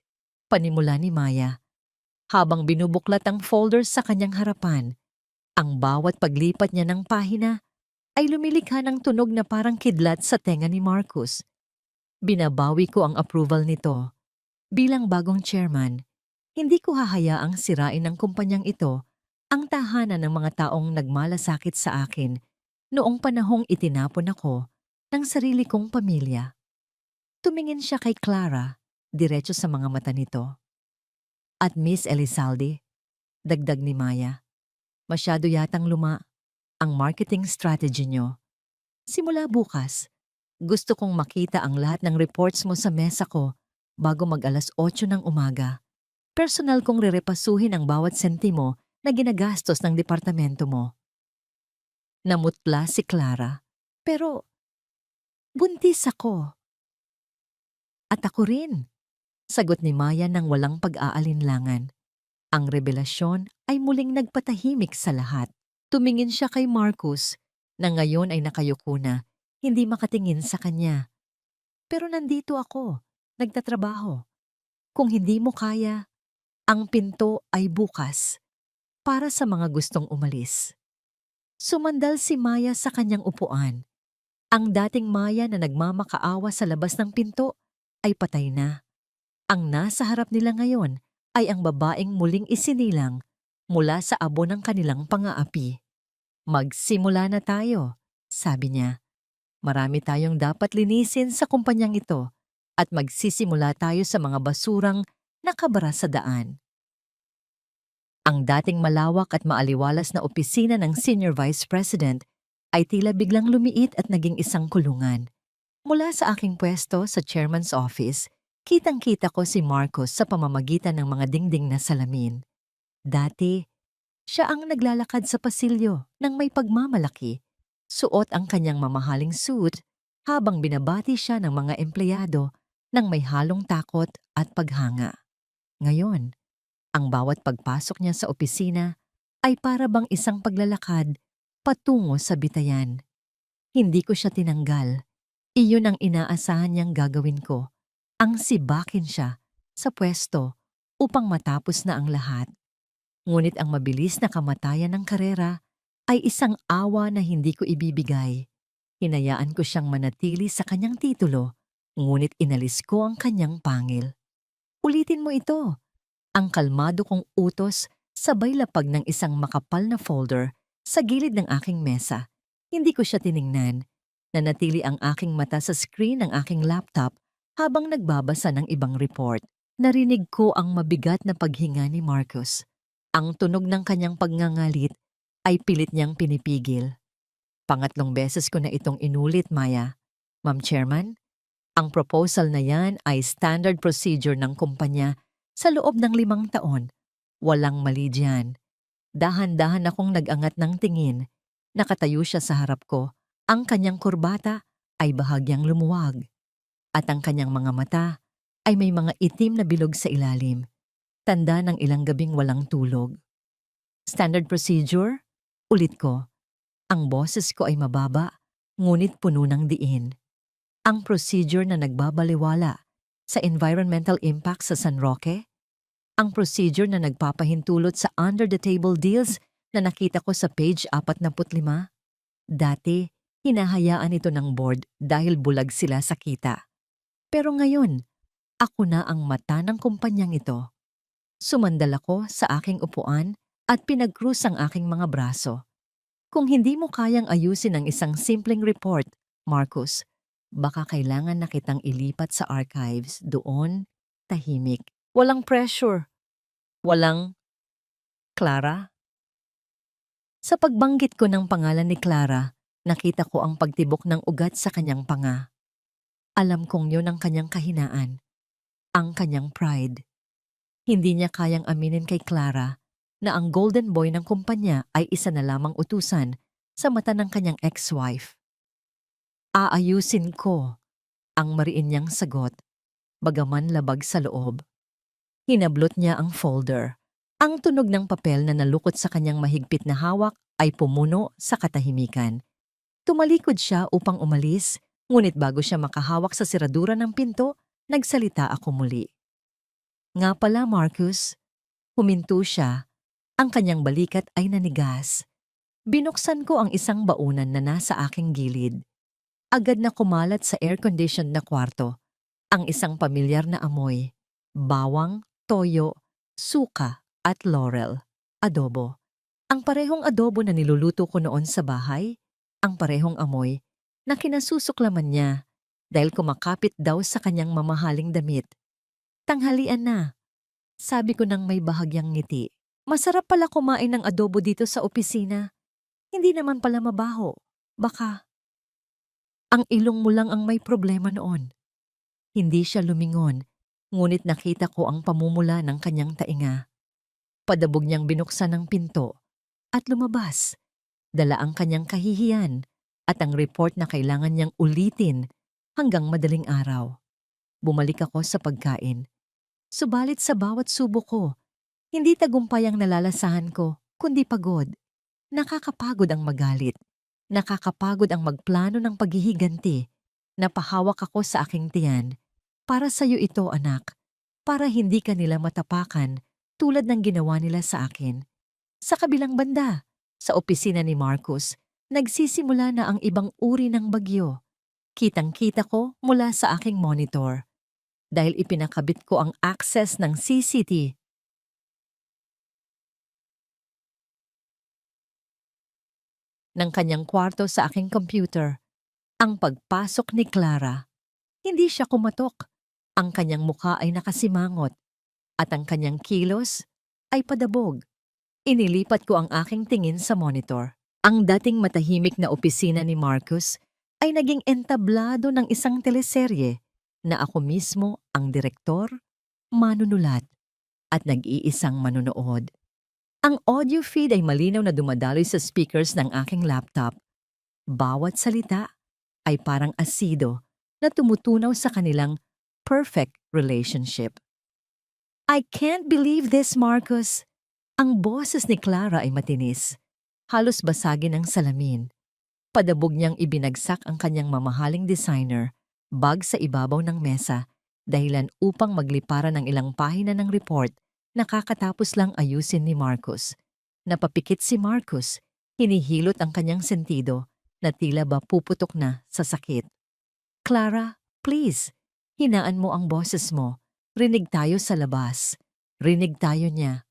panimula ni Maya. Habang binubuklat ang folders sa kanyang harapan, ang bawat paglipat niya ng pahina ay lumilikha ng tunog na parang kidlat sa tenga ni Marcos. Binabawi ko ang approval nito. Bilang bagong chairman, hindi ko hahayaang sirain ng kumpanyang ito ang tahanan ng mga taong nagmalasakit sa akin noong panahong itinapon ako ng sarili kong pamilya. Tumingin siya kay Clara, diretso sa mga mata nito. At Miss Elizalde, dagdag ni Maya, masyado yatang luma ang marketing strategy nyo. Simula bukas, gusto kong makita ang lahat ng reports mo sa mesa ko bago mag-8 ng umaga. Personal kong rerepasuhin ang bawat sentimo na ginagastos ng departamento mo. Namutla si Clara, pero buntis ako. At ako rin, sagot ni Maya nang walang pag-aalinlangan. Ang revelasyon ay muling nagpatahimik sa lahat. Tumingin siya kay Marcos na ngayon ay nakayuko na, hindi makatingin sa kanya. Pero nandito ako, nagtatrabaho. Kung hindi mo kaya, ang pinto ay bukas para sa mga gustong umalis. Sumandal si Maya sa kanyang upuan. Ang dating Maya na nagmamakaawa sa labas ng pinto ay patay na. Ang nasa harap nila ngayon ay ang babaeng muling isinilang mula sa abo ng kanilang pang-aapi. Magsimula na tayo, sabi niya. Marami tayong dapat linisin sa kumpanyang ito at magsisimula tayo sa mga basurang nakabara sa daan. Ang dating malawak at maaliwalas na opisina ng Senior Vice President ay tila biglang lumiit at naging isang kulungan. Mula sa aking pwesto sa chairman's office, kitang-kita ko si Marcos sa pamamagitan ng mga dingding na salamin. Dati, siya ang naglalakad sa pasilyo ng may pagmamalaki, suot ang kanyang mamahaling suit habang binabati siya ng mga empleyado ng may halong takot at paghanga. Ngayon, ang bawat pagpasok niya sa opisina ay para bang isang paglalakad patungo sa bitayan. Hindi ko siya tinanggal. Iyon ang inaasahan niyang gagawin ko. Ang sibakin siya sa pwesto upang matapos na ang lahat. Ngunit ang mabilis na kamatayan ng karera ay isang awa na hindi ko ibibigay. Hinayaan ko siyang manatili sa kanyang titulo, ngunit inalis ko ang kanyang pangil. Ulitin mo ito. Ang kalmado kong utos sabay lapag ng isang makapal na folder sa gilid ng aking mesa. Hindi ko siya tiningnan. Nanatili ang aking mata sa screen ng aking laptop habang nagbabasa ng ibang report. Narinig ko ang mabigat na paghinga ni Marcos. Ang tunog ng kanyang pagngangalit ay pilit niyang pinipigil. Pangatlong beses ko na itong inulit, Maya. Ma'am Chairman, ang proposal na yan ay standard procedure ng kumpanya sa loob ng 5 taon. Walang mali diyan. Dahan-dahan akong nag-angat ng tingin. Nakatayo siya sa harap ko. Ang kanyang kurbata ay bahagyang lumuwag. At ang kanyang mga mata ay may mga itim na bilog sa ilalim. Tanda ng ilang gabing walang tulog. Standard procedure? Ulit ko. Ang boses ko ay mababa, ngunit puno ng diin. Ang procedure na nagbabaliwala sa environmental impact sa San Roque? Ang procedure na nagpapahintulot sa under-the-table deals na nakita ko sa page 45? Dati, hinahayaan ito ng board dahil bulag sila sa kita. Pero ngayon, ako na ang mata ng kumpanyang ito. Sumandal ako sa aking upuan at pinag-cruise ang aking mga braso. Kung hindi mo kayang ayusin ang isang simpleng report, Marcos, baka kailangan na kitang ilipat sa archives doon, tahimik. Walang pressure. Walang Clara? Sa pagbanggit ko ng pangalan ni Clara, nakita ko ang pagtibok ng ugat sa kanyang panga. Alam kong yun ang kanyang kahinaan, ang kanyang pride. Hindi niya kayang aminin kay Clara na ang golden boy ng kumpanya ay isa na lamang utusan sa mata ng kanyang ex-wife. Aayusin ko, ang mariin niyang sagot, bagaman labag sa loob. Hinablot niya ang folder. Ang tunog ng papel na nalukot sa kanyang mahigpit na hawak ay pumuno sa katahimikan. Tumalikod siya upang umalis, ngunit bago siya makahawak sa siradura ng pinto, nagsalita ako muli. Nga pala, Marcus, huminto siya. Ang kanyang balikat ay nanigas. Binuksan ko ang isang baunan na nasa aking gilid. Agad na kumalat sa air-conditioned na kwarto ang isang pamilyar na amoy. Bawang, toyo, suka at laurel. Adobo. Ang parehong adobo na niluluto ko noon sa bahay, ang parehong amoy na kinasusuklaman niya dahil kumakapit daw sa kanyang mamahaling damit. Tanghalian na, sabi ko nang may bahagyang ngiti. Masarap pala kumain ng adobo dito sa opisina. Hindi naman pala mabaho. Baka ang ilong mo lang ang may problema noon. Hindi siya lumingon, ngunit nakita ko ang pamumula ng kanyang tainga. Padabog niyang binuksan ang pinto at lumabas. Dala ang kanyang kahihiyan at ang report na kailangan niyang ulitin hanggang madaling araw. Bumalik ako sa pagkain. Subalit sa bawat subo ko, hindi tagumpay ang nalalasahan ko, kundi pagod. Nakakapagod ang magalit. Nakakapagod ang magplano ng paghihiganti. Napahawak ako sa aking tiyan. Para sa'yo ito, anak. Para hindi ka nila matapakan tulad ng ginawa nila sa akin. Sa kabilang banda, sa opisina ni Marcus, nagsisimula na ang ibang uri ng bagyo. Kitang-kita ko mula sa aking monitor. Dahil ipinakabit ko ang access ng CCTV ng kanyang kwarto sa aking computer. Ang pagpasok ni Clara. Hindi siya kumatok. Ang kanyang mukha ay nakasimangot at ang kanyang kilos ay padabog. Inilipat ko ang aking tingin sa monitor. Ang dating matahimik na opisina ni Marcus ay naging entablado ng isang teleserye na ako mismo ang direktor, manunulat at nag-iisang manunood. Ang audio feed ay malinaw na dumadaloy sa speakers ng aking laptop. Bawat salita ay parang asido na tumutunaw sa kanilang perfect relationship. I can't believe this, Marcus. Ang boses ni Clara ay matinis. Halos basagin ang salamin. Padabog niyang ibinagsak ang kanyang mamahaling designer bag sa ibabaw ng mesa dahilan upang magliparan ng ilang pahina ng report na kakatapos lang ayusin ni Marcus. Napapikit si Marcus, hinihilot ang kanyang sentido na tila ba puputok na sa sakit. Clara, please, hinaan mo ang boses mo. Rinig tayo sa labas. Rinig tayo niya.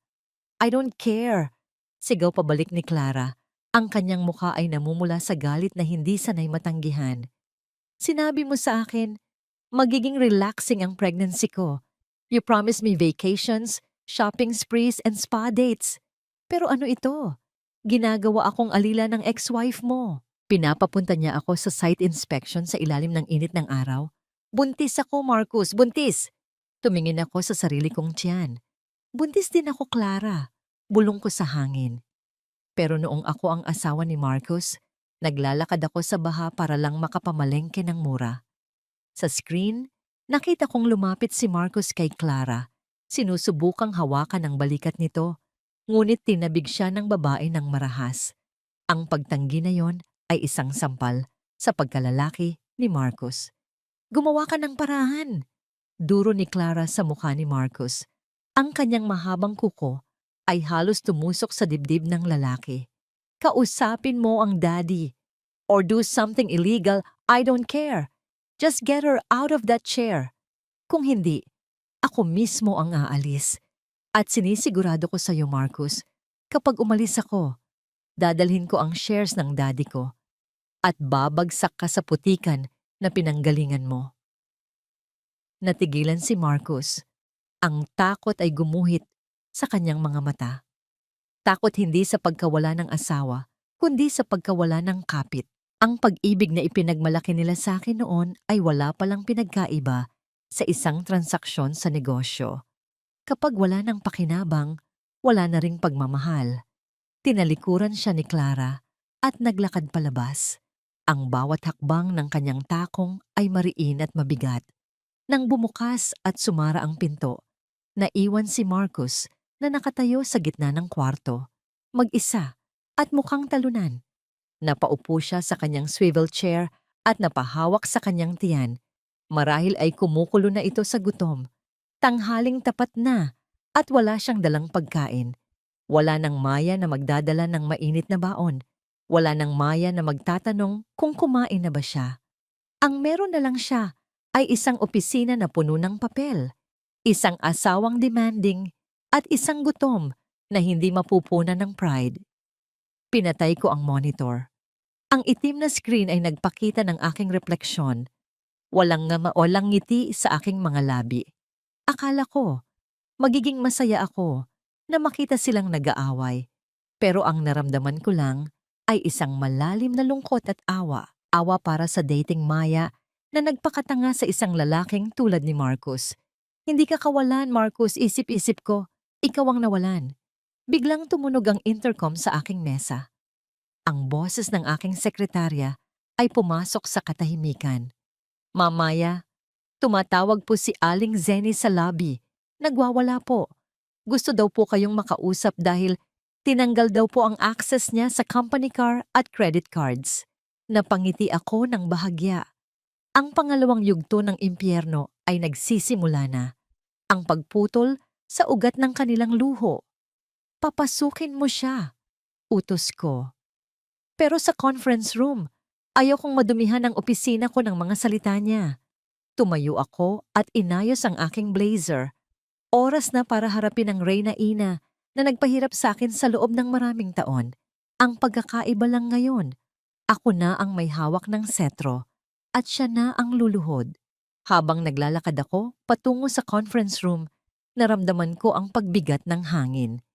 I don't care. Sigaw pabalik ni Clara. Ang kanyang mukha ay namumula sa galit na hindi sanay matanggihan. Sinabi mo sa akin, magiging relaxing ang pregnancy ko. You promised me vacations, shopping sprees, and spa dates. Pero ano ito? Ginagawa akong alila ng ex-wife mo. Pinapapunta niya ako sa site inspection sa ilalim ng init ng araw. Buntis ako, Marcus, buntis! Tumingin ako sa sarili kong tiyan. Buntis din ako, Clara. Bulong ko sa hangin. Pero noong ako ang asawa ni Marcus, naglalakad ako sa baha para lang makapamalengke ng mura. Sa screen, nakita kong lumapit si Marcus kay Clara. Sinusubukang hawakan ang balikat nito, ngunit tinabig siya ng babae ng marahas. Ang pagtanggi na yon ay isang sampal sa pagkalalaki ni Marcus. Gumawa ka ng parahan. Duro ni Clara sa mukha ni Marcus. Ang kanyang mahabang kuko ay halos tumusok sa dibdib ng lalaki. Kausapin mo ang daddy. Or do something illegal, I don't care. Just get her out of that chair. Kung hindi, ako mismo ang aalis. At sinisigurado ko sa iyo, Marcus, kapag umalis ako, dadalhin ko ang shares ng daddy ko at babagsak ka sa putikan na pinanggalingan mo. Natigilan si Marcus. Ang takot ay gumuhit sa kanyang mga mata. Takot hindi sa pagkawala ng asawa, kundi sa pagkawala ng kapit. Ang pag-ibig na ipinagmalaki nila sa akin noon ay wala palang pinagkaiba sa isang transaksyon sa negosyo. Kapag wala ng pakinabang, wala na ring pagmamahal. Tinalikuran siya ni Clara at naglakad palabas. Ang bawat hakbang ng kanyang takong ay mariin at mabigat. Nang bumukas at sumara ang pinto, naiwan si Marcus na nakatayo sa gitna ng kwarto, mag-isa at mukhang talunan. Napaupo siya sa kanyang swivel chair at napahawak sa kanyang tiyan. Marahil ay kumukulo na ito sa gutom. Tanghaling tapat na at wala siyang dalang pagkain. Wala nang Maya na magdadala ng mainit na baon. Wala nang Maya na magtatanong kung kumain na ba siya. Ang meron na lang siya ay isang opisina na puno ng papel, isang asawang demanding, at isang gutom na hindi mapupunan ng pride. Pinatay ko ang monitor. Ang itim na screen ay nagpakita ng aking refleksyon. Walang ngiti sa aking mga labi. Akala ko, magiging masaya ako na makita silang nag-aaway. Pero ang naramdaman ko lang ay isang malalim na lungkot at awa. Awa para sa dating Maya na nagpakatanga sa isang lalaking tulad ni Marcus. Hindi ka kawalan, Marcus, isip-isip ko. Ikaw ang nawalan. Biglang tumunog ang intercom sa aking mesa. Ang boses ng aking sekretarya ay pumasok sa katahimikan. Mamaya, tumatawag po si Aling Zenny sa lobby. Nagwawala po. Gusto daw po kayong makausap dahil tinanggal daw po ang access niya sa company car at credit cards. Napangiti ako ng bahagya. Ang pangalawang yugto ng impyerno ay nagsisimula na. Ang pagputol sa ugat ng kanilang luho. Papasukin mo siya, utos ko. Pero sa conference room, ayaw kong madumihan ang opisina ko ng mga salita niya. Tumayo ako at inayos ang aking blazer. Oras na para harapin ang Reyna Ina na nagpahirap sa akin sa loob ng maraming taon. Ang pagkakaiba lang ngayon, ako na ang may hawak ng setro at siya na ang luluhod. Habang naglalakad ako patungo sa conference room, naramdaman ko ang pagbigat ng hangin.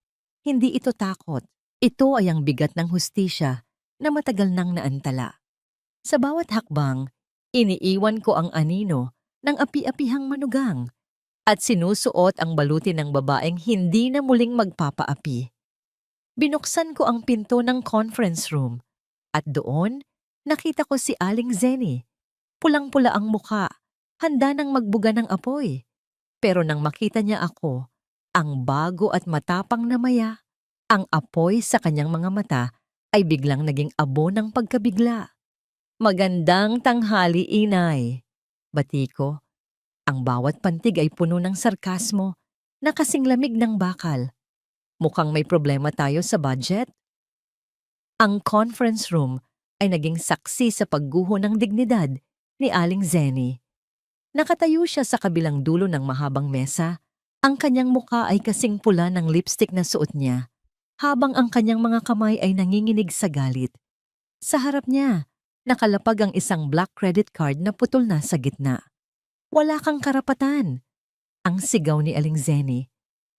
Hindi ito takot. Ito ay ang bigat ng hustisya na matagal nang naantala. Sa bawat hakbang, iniiwan ko ang anino ng api-apihang manugang at sinusuot ang baluti ng babaeng hindi na muling magpapaapi. Binuksan ko ang pinto ng conference room at doon nakita ko si Aling Zenny. Pulang-pula ang muka, handa nang magbuga ng apoy. Pero nang makita niya ako, ang bago at matapang na Maya, ang apoy sa kanyang mga mata ay biglang naging abo ng pagkabigla. Magandang tanghali, inay. Bati ko. Ang bawat pantig ay puno ng sarkasmo na kasing lamig ng bakal. Mukhang may problema tayo sa budget. Ang conference room ay naging saksi sa pagguho ng dignidad ni Aling Zenny. Nakatayo siya sa kabilang dulo ng mahabang mesa. Ang kanyang muka ay kasing pula ng lipstick na suot niya, habang ang kanyang mga kamay ay nanginginig sa galit. Sa harap niya, nakalapag ang isang black credit card na putol na sa gitna. Wala kang karapatan, ang sigaw ni Aling Zenny.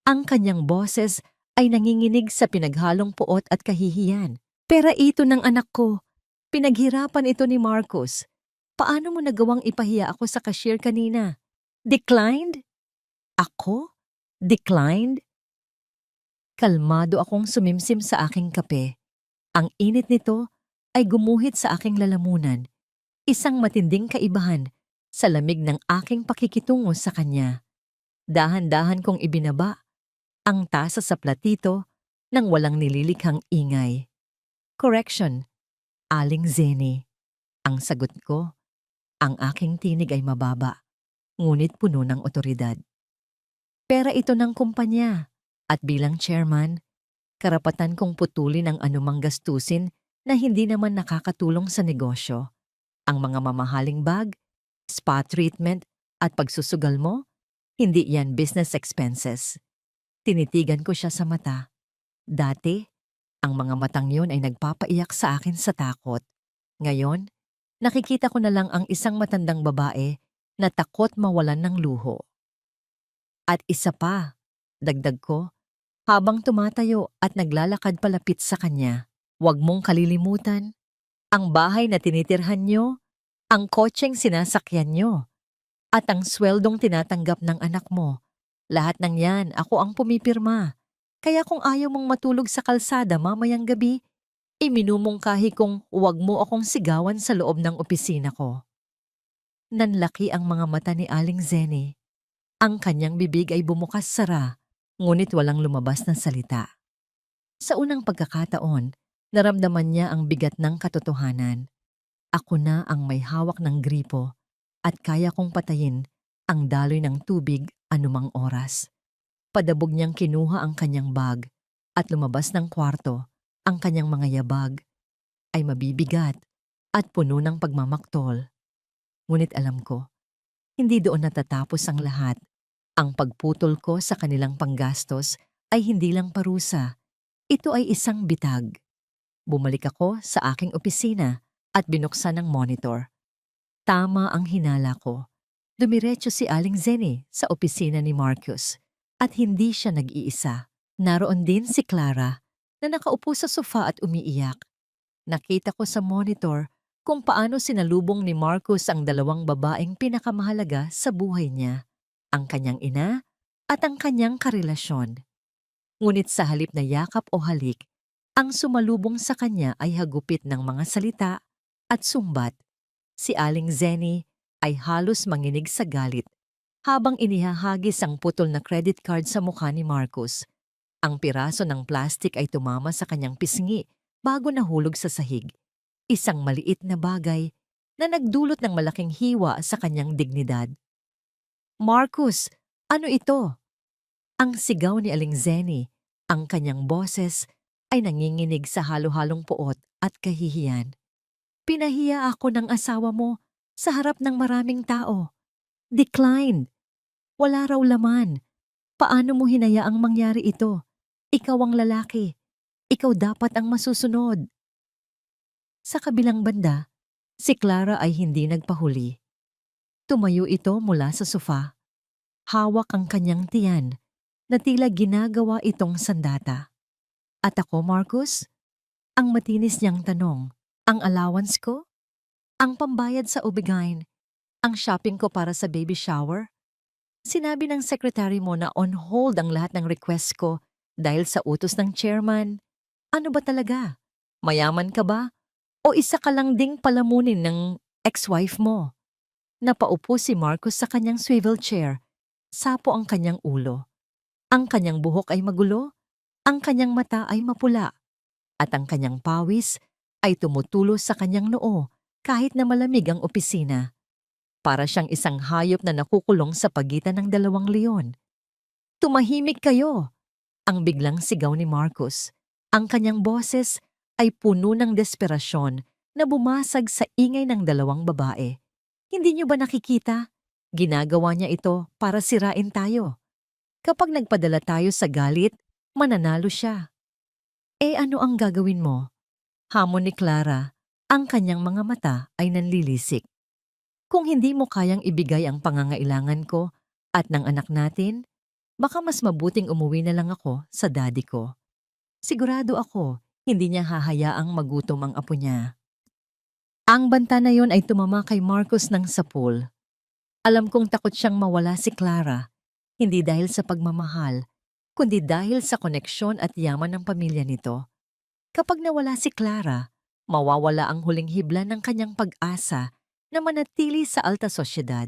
Ang kanyang boses ay nanginginig sa pinaghalong puot at kahihiyan. Pera ito ng anak ko. Pinaghirapan ito ni Marcus. Paano mo nagawang ipahiya ako sa cashier kanina? Declined? Ako? Declined? Kalmado akong sumimsim sa aking kape. Ang init nito ay gumuhit sa aking lalamunan. Isang matinding kaibahan sa lamig ng aking pakikitungo sa kanya. Dahan-dahan kong ibinaba ang tasa sa platito nang walang nililikhang ingay. Correction, Aling Zenny. Ang sagot ko, ang aking tinig ay mababa, ngunit puno ng otoridad. Pera ito ng kumpanya at bilang chairman, karapatan kong putulin ang anumang gastusin na hindi naman nakakatulong sa negosyo. Ang mga mamahaling bag, spa treatment at pagsusugal mo, hindi yan business expenses. Tinitigan ko siya sa mata. Dati, ang mga matang yun ay nagpapaiyak sa akin sa takot. Ngayon, nakikita ko na lang ang isang matandang babae na takot mawalan ng luho. At isa pa, dagdag ko, habang tumatayo at naglalakad palapit sa kanya, huwag mong kalilimutan, ang bahay na tinitirhan nyo, ang kotseng sinasakyan nyo, at ang sweldong tinatanggap ng anak mo. Lahat ng yan, ako ang pumipirma. Kaya kung ayaw mong matulog sa kalsada mamayang gabi, iminumungkahi kong huwag mo akong sigawan sa loob ng opisina ko. Nanlaki ang mga mata ni Aling Zenny. Ang kanyang bibig ay bumukas-sara, ngunit walang lumabas na salita. Sa unang pagkakataon, naramdaman niya ang bigat ng katotohanan. Ako na ang may hawak ng gripo at kaya kong patayin ang daloy ng tubig anumang oras. Padabog niyang kinuha ang kanyang bag at lumabas ng kwarto. Ang kanyang mga yabag ay mabibigat at puno ng pagmamaktol. Ngunit alam ko, hindi doon natatapos ang lahat. Ang pagputol ko sa kanilang panggastos ay hindi lang parusa. Ito ay isang bitag. Bumalik ako sa aking opisina at binuksan ang monitor. Tama ang hinala ko. Dumiretso si Aling Zenny sa opisina ni Marcus at hindi siya nag-iisa. Naroon din si Clara na nakaupo sa sofa at umiiyak. Nakita ko sa monitor kung paano sinalubong ni Marcus ang dalawang babaeng pinakamahalaga sa buhay niya, ang kanyang ina at ang kanyang karelasyon. Ngunit sa halip na yakap o halik, ang sumalubong sa kanya ay hagupit ng mga salita at sumbat. Si Aling Zenny ay halos manginig sa galit habang inihahagis ang putol na credit card sa mukha ni Marcus. Ang piraso ng plastik ay tumama sa kanyang pisngi bago nahulog sa sahig. Isang maliit na bagay na nagdulot ng malaking hiwa sa kanyang dignidad. Marcus, ano ito? Ang sigaw ni Aling Zenny, ang kanyang boses ay nanginginig sa halo-halong puot at kahihiyan. Pinahiya ako ng asawa mo sa harap ng maraming tao. Declined. Wala raw laman. Paano mo hinayaang mangyari ito? Ikaw ang lalaki. Ikaw dapat ang masusunod. Sa kabilang banda, si Clara ay hindi nagpahuli. Tumayo ito mula sa sofa. Hawak ang kanyang tiyan na tila ginagawa itong sandata. At ako, Marcus? Ang matinis niyang tanong. Ang allowance ko? Ang pambayad sa Obigine? Ang shopping ko para sa baby shower? Sinabi ng secretary mo na on hold ang lahat ng request ko dahil sa utos ng chairman. Ano ba talaga? Mayaman ka ba? O isa ka lang ding palamunin ng ex-wife mo? Napaupo si Marcus sa kanyang swivel chair. Sapo ang kanyang ulo. Ang kanyang buhok ay magulo. Ang kanyang mata ay mapula. At ang kanyang pawis ay tumutulo sa kanyang noo kahit na malamig ang opisina. Para siyang isang hayop na nakukulong sa pagitan ng dalawang leon. Tumahimik kayo! Ang biglang sigaw ni Marcus. Ang kanyang boses ay puno ng desperasyon na bumasag sa ingay ng dalawang babae. Hindi niyo ba nakikita? Ginagawa niya ito para sirain tayo. Kapag nagpadala tayo sa galit, mananalo siya. Eh ano ang gagawin mo? Hamon ni Clara, ang kanyang mga mata ay nanlilisik. Kung hindi mo kayang ibigay ang pangangailangan ko at ng anak natin, baka mas mabuting umuwi na lang ako sa daddy ko. Sigurado ako, hindi niya hahayaang magutom ang apo niya. Ang banta na yon ay tumama kay Marcus ng sapul. Alam kong takot siyang mawala si Clara, hindi dahil sa pagmamahal, kundi dahil sa koneksyon at yaman ng pamilya nito. Kapag nawala si Clara, mawawala ang huling hibla ng kanyang pag-asa na manatili sa alta sosyedad.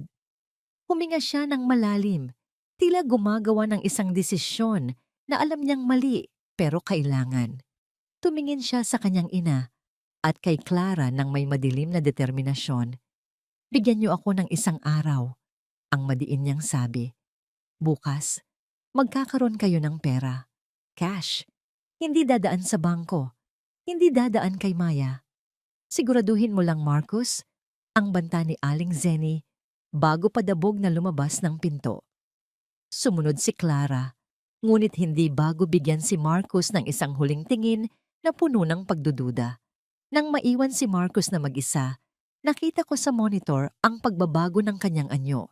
Huminga siya ng malalim, tila gumagawa ng isang desisyon na alam niyang mali pero kailangan. Tumingin siya sa kanyang ina at kay Clara ng may madilim na determinasyon. Bigyan niyo ako ng isang araw, ang madiin niyang sabi. Bukas, magkakaroon kayo ng pera. Cash. Hindi dadaan sa bangko. Hindi dadaan kay Maya. Siguraduhin mo lang, Marcus, ang banta ni Aling Zenny bago padabog na lumabas ng pinto. Sumunod si Clara, ngunit hindi bago bigyan si Marcus ng isang huling tingin na puno ng pagdududa. Nang maiwan si Marcus na mag-isa, nakita ko sa monitor ang pagbabago ng kanyang anyo.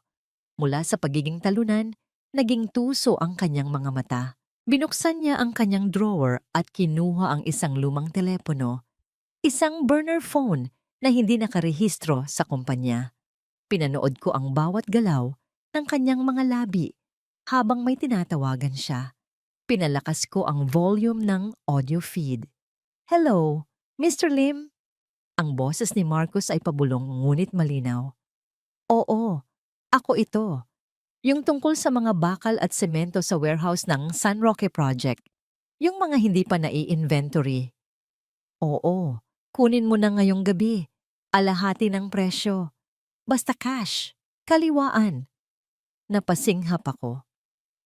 Mula sa pagiging talunan, naging tuso ang kanyang mga mata. Binuksan niya ang kanyang drawer at kinuha ang isang lumang telepono. Isang burner phone na hindi nakarehistro sa kumpanya. Pinanood ko ang bawat galaw ng kanyang mga labi habang may tinatawagan siya. Pinalakas ko ang volume ng audio feed. Hello, Mr. Lim? Ang boses ni Marcus ay pabulong ngunit malinaw. Oo, ako ito. Yung tungkol sa mga bakal at semento sa warehouse ng San Roque Project. Yung mga hindi pa nai-inventory. Oo, kunin mo na ngayong gabi. Alahati ng presyo. Basta cash. Kaliwaan. Napasinghap ako.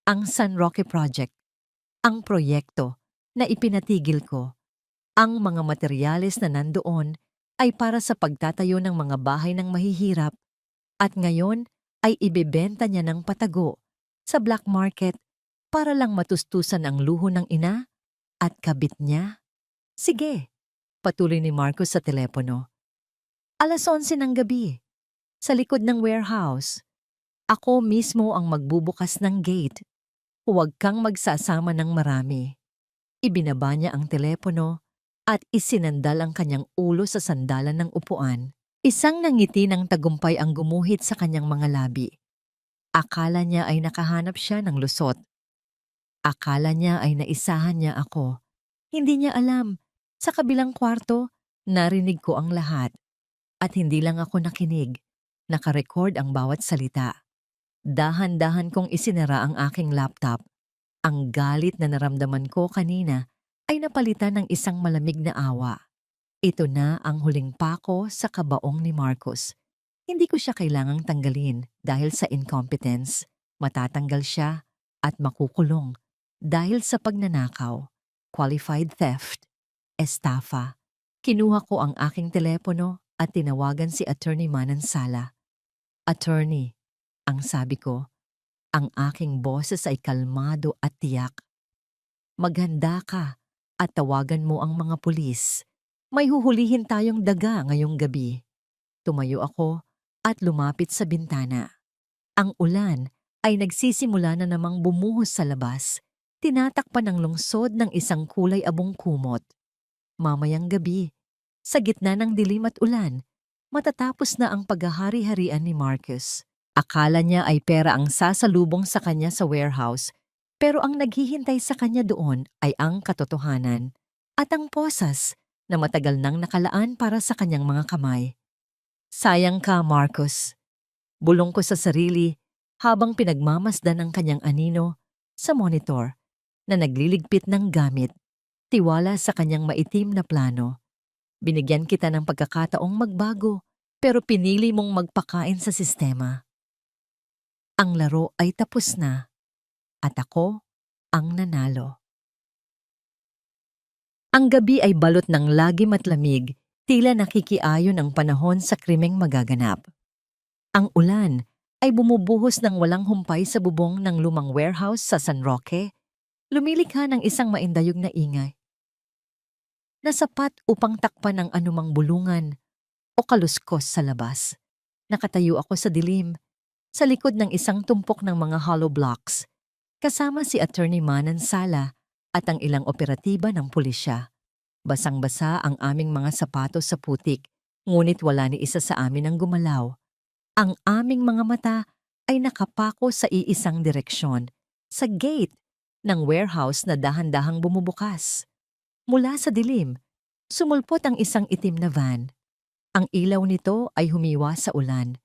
Ang San Roque Project. Ang proyekto na ipinatigil ko. Ang mga materyales na nandoon ay para sa pagtatayo ng mga bahay ng mahihirap at ngayon ay ibebenta niya ng patago sa black market para lang matustusan ang luho ng ina at kabit niya. Sige, patuloy ni Marcos sa telepono. 11:00 ng gabi, sa likod ng warehouse. Ako mismo ang magbubukas ng gate. Huwag kang magsasama ng marami. Ibinaba niya ang telepono at isinandal ang kanyang ulo sa sandalan ng upuan. Isang nangiti ng tagumpay ang gumuhit sa kanyang mga labi. Akala niya ay nakahanap siya ng lusot. Akala niya ay naisahan niya ako. Hindi niya alam, sa kabilang kwarto, narinig ko ang lahat. At hindi lang ako nakinig, nakarecord ang bawat salita. Dahan-dahan kong isinara ang aking laptop. Ang galit na naramdaman ko kanina ay napalitan ng isang malamig na awa. Ito na ang huling pako sa kabaong ni Marcos. Hindi ko siya kailangang tanggalin dahil sa incompetence. Matatanggal siya at makukulong dahil sa pagnanakaw, qualified theft, estafa. Kinuha ko ang aking telepono at tinawagan si Attorney Manansala. Attorney, ang sabi ko, ang aking boses ay kalmado at tiyak. Maghanda ka at tawagan mo ang mga pulis. May huhulihin tayong daga ngayong gabi. Tumayo ako at lumapit sa bintana. Ang ulan ay nagsisimula na namang bumuhos sa labas. Tinatakpan ng lungsod ng isang kulay abong kumot. Mamayang gabi, sa gitna ng dilim at ulan, matatapos na ang paghahari-harian ni Marcus. Akala niya ay pera ang sasalubong sa kanya sa warehouse, pero ang naghihintay sa kanya doon ay ang katotohanan at ang posas na matagal nang nakalaan para sa kanyang mga kamay. Sayang ka, Marcus. Bulong ko sa sarili habang pinagmamasdan ang kanyang anino sa monitor na nagliligpit ng gamit, tiwala sa kanyang maitim na plano. Binigyan kita ng pagkakataong magbago, pero pinili mong magpakain sa sistema. Ang laro ay tapos na, at ako ang nanalo. Ang gabi ay balot ng lagim at lamig, tila nakikiayon ang panahon sa krimeng magaganap. Ang ulan ay bumubuhos ng walang humpay sa bubong ng lumang warehouse sa San Roque, lumilikha ng isang maindayog na ingay na sapat upang takpan ng anumang bulungan o kaluskos sa labas. Nakatayo ako sa dilim, sa likod ng isang tumpok ng mga hollow blocks, kasama si Attorney Manansala at ang ilang operatiba ng pulisya. Basang-basa ang aming mga sapatos sa putik, ngunit wala ni isa sa amin ang gumalaw. Ang aming mga mata ay nakapako sa iisang direksyon, sa gate ng warehouse na dahan-dahang bumubukas. Mula sa dilim, sumulpot ang isang itim na van. Ang ilaw nito ay humiwa sa ulan.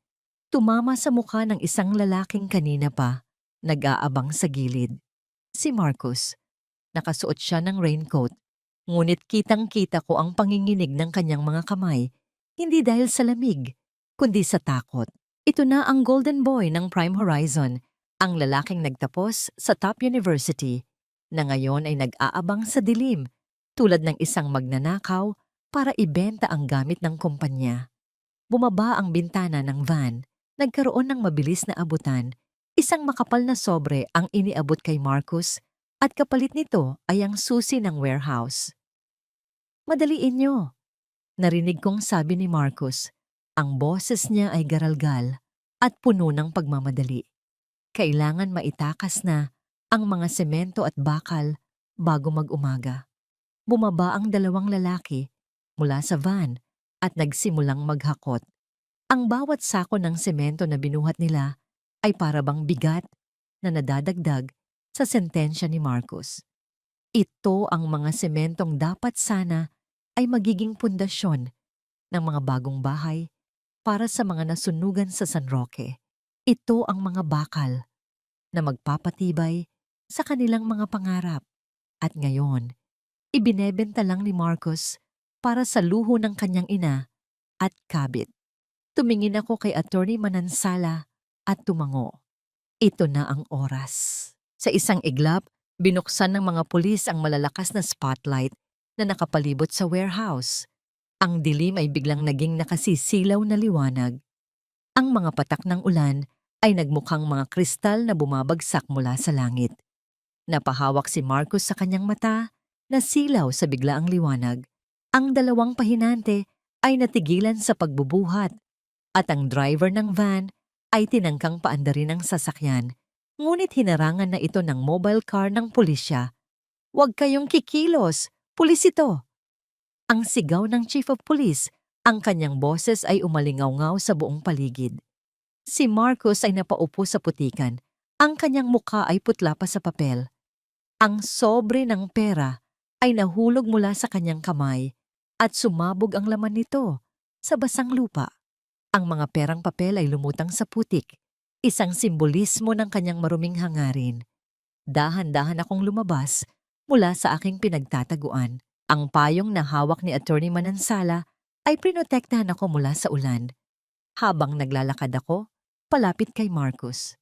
Tumama sa mukha ng isang lalaking kanina pa, nag-aabang sa gilid. Si Marcus. Nakasuot siya ng raincoat, ngunit kitang-kita ko ang panginginig ng kanyang mga kamay, hindi dahil sa lamig, kundi sa takot. Ito na ang golden boy ng Prime Horizon, ang lalaking nagtapos sa top university, na ngayon ay nag-aabang sa dilim, tulad ng isang magnanakaw para ibenta ang gamit ng kumpanya. Bumaba ang bintana ng van, nagkaroon ng mabilis na abutan, isang makapal na sobre ang iniabot kay Marcus at kapalit nito ay ang susi ng warehouse. Madaliin niyo, narinig kong sabi ni Marcus. Ang boses niya ay garalgal at puno ng pagmamadali. Kailangan maitakas na ang mga semento at bakal bago mag-umaga. Bumaba ang dalawang lalaki mula sa van at nagsimulang maghakot. Ang bawat sako ng semento na binuhat nila ay parabang bigat na nadadagdag sa sentensya ni Marcus. Ito ang mga sementong dapat sana ay magiging pundasyon ng mga bagong bahay para sa mga nasunugan sa San Roque. Ito ang mga bakal na magpapatibay sa kanilang mga pangarap. At ngayon, ibinebenta lang ni Marcus para sa luho ng kanyang ina at kabit. Tumingin ako kay Attorney Manansala at tumango. Ito na ang oras. Sa isang iglap, binuksan ng mga pulis ang malalakas na spotlight na nakapalibot sa warehouse. Ang dilim ay biglang naging nakasisilaw na liwanag. Ang mga patak ng ulan ay nagmukhang mga kristal na bumabagsak mula sa langit. Napahawak si Marcus sa kanyang mata, nasilaw sa biglaang liwanag. Ang dalawang pahinante ay natigilan sa pagbubuhat at ang driver ng van ay tinangkang paandarin ang sasakyan. Ngunit hinarangan na ito ng mobile car ng pulisya. "Huwag kayong kikilos! Pulis ito!" Ang sigaw ng Chief of Police, ang kanyang boses ay umalingaw-ngaw sa buong paligid. Si Marcus ay napaupo sa putikan. Ang kanyang mukha ay putla pa sa papel. Ang sobre ng pera ay nahulog mula sa kanyang kamay at sumabog ang laman nito sa basang lupa. Ang mga perang papel ay lumutang sa putik, isang simbolismo ng kanyang maruming hangarin. Dahan-dahan akong lumabas mula sa aking pinagtataguan. Ang payong na hawak ni Attorney Manansala ay prinotektahan ako mula sa ulan. Habang naglalakad ako, palapit kay Marcus.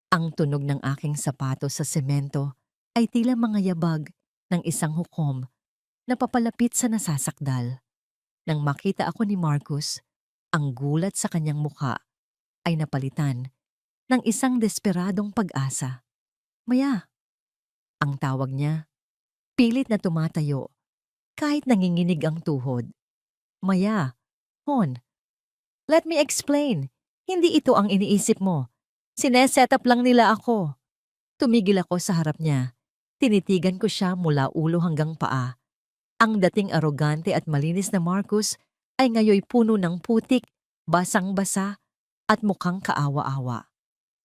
Ang tunog ng aking sapatos sa semento ay tila mga yabag ng isang hukom na papalapit sa nasasakdal. Nang makita ako ni Marcus, ang gulat sa kanyang mukha ay napalitan ng isang desperadong pag-asa. "Maya," ang tawag niya, pilit na tumatayo kahit nanginginig ang tuhod. "Maya, Hon, let me explain. Hindi ito ang iniisip mo. Sineset up lang nila ako." Tumigil ako sa harap niya. Tinitigan ko siya mula ulo hanggang paa. Ang dating arogante at malinis na Marcus ay ngayoy puno ng putik, basang-basa at mukhang kaawa-awa.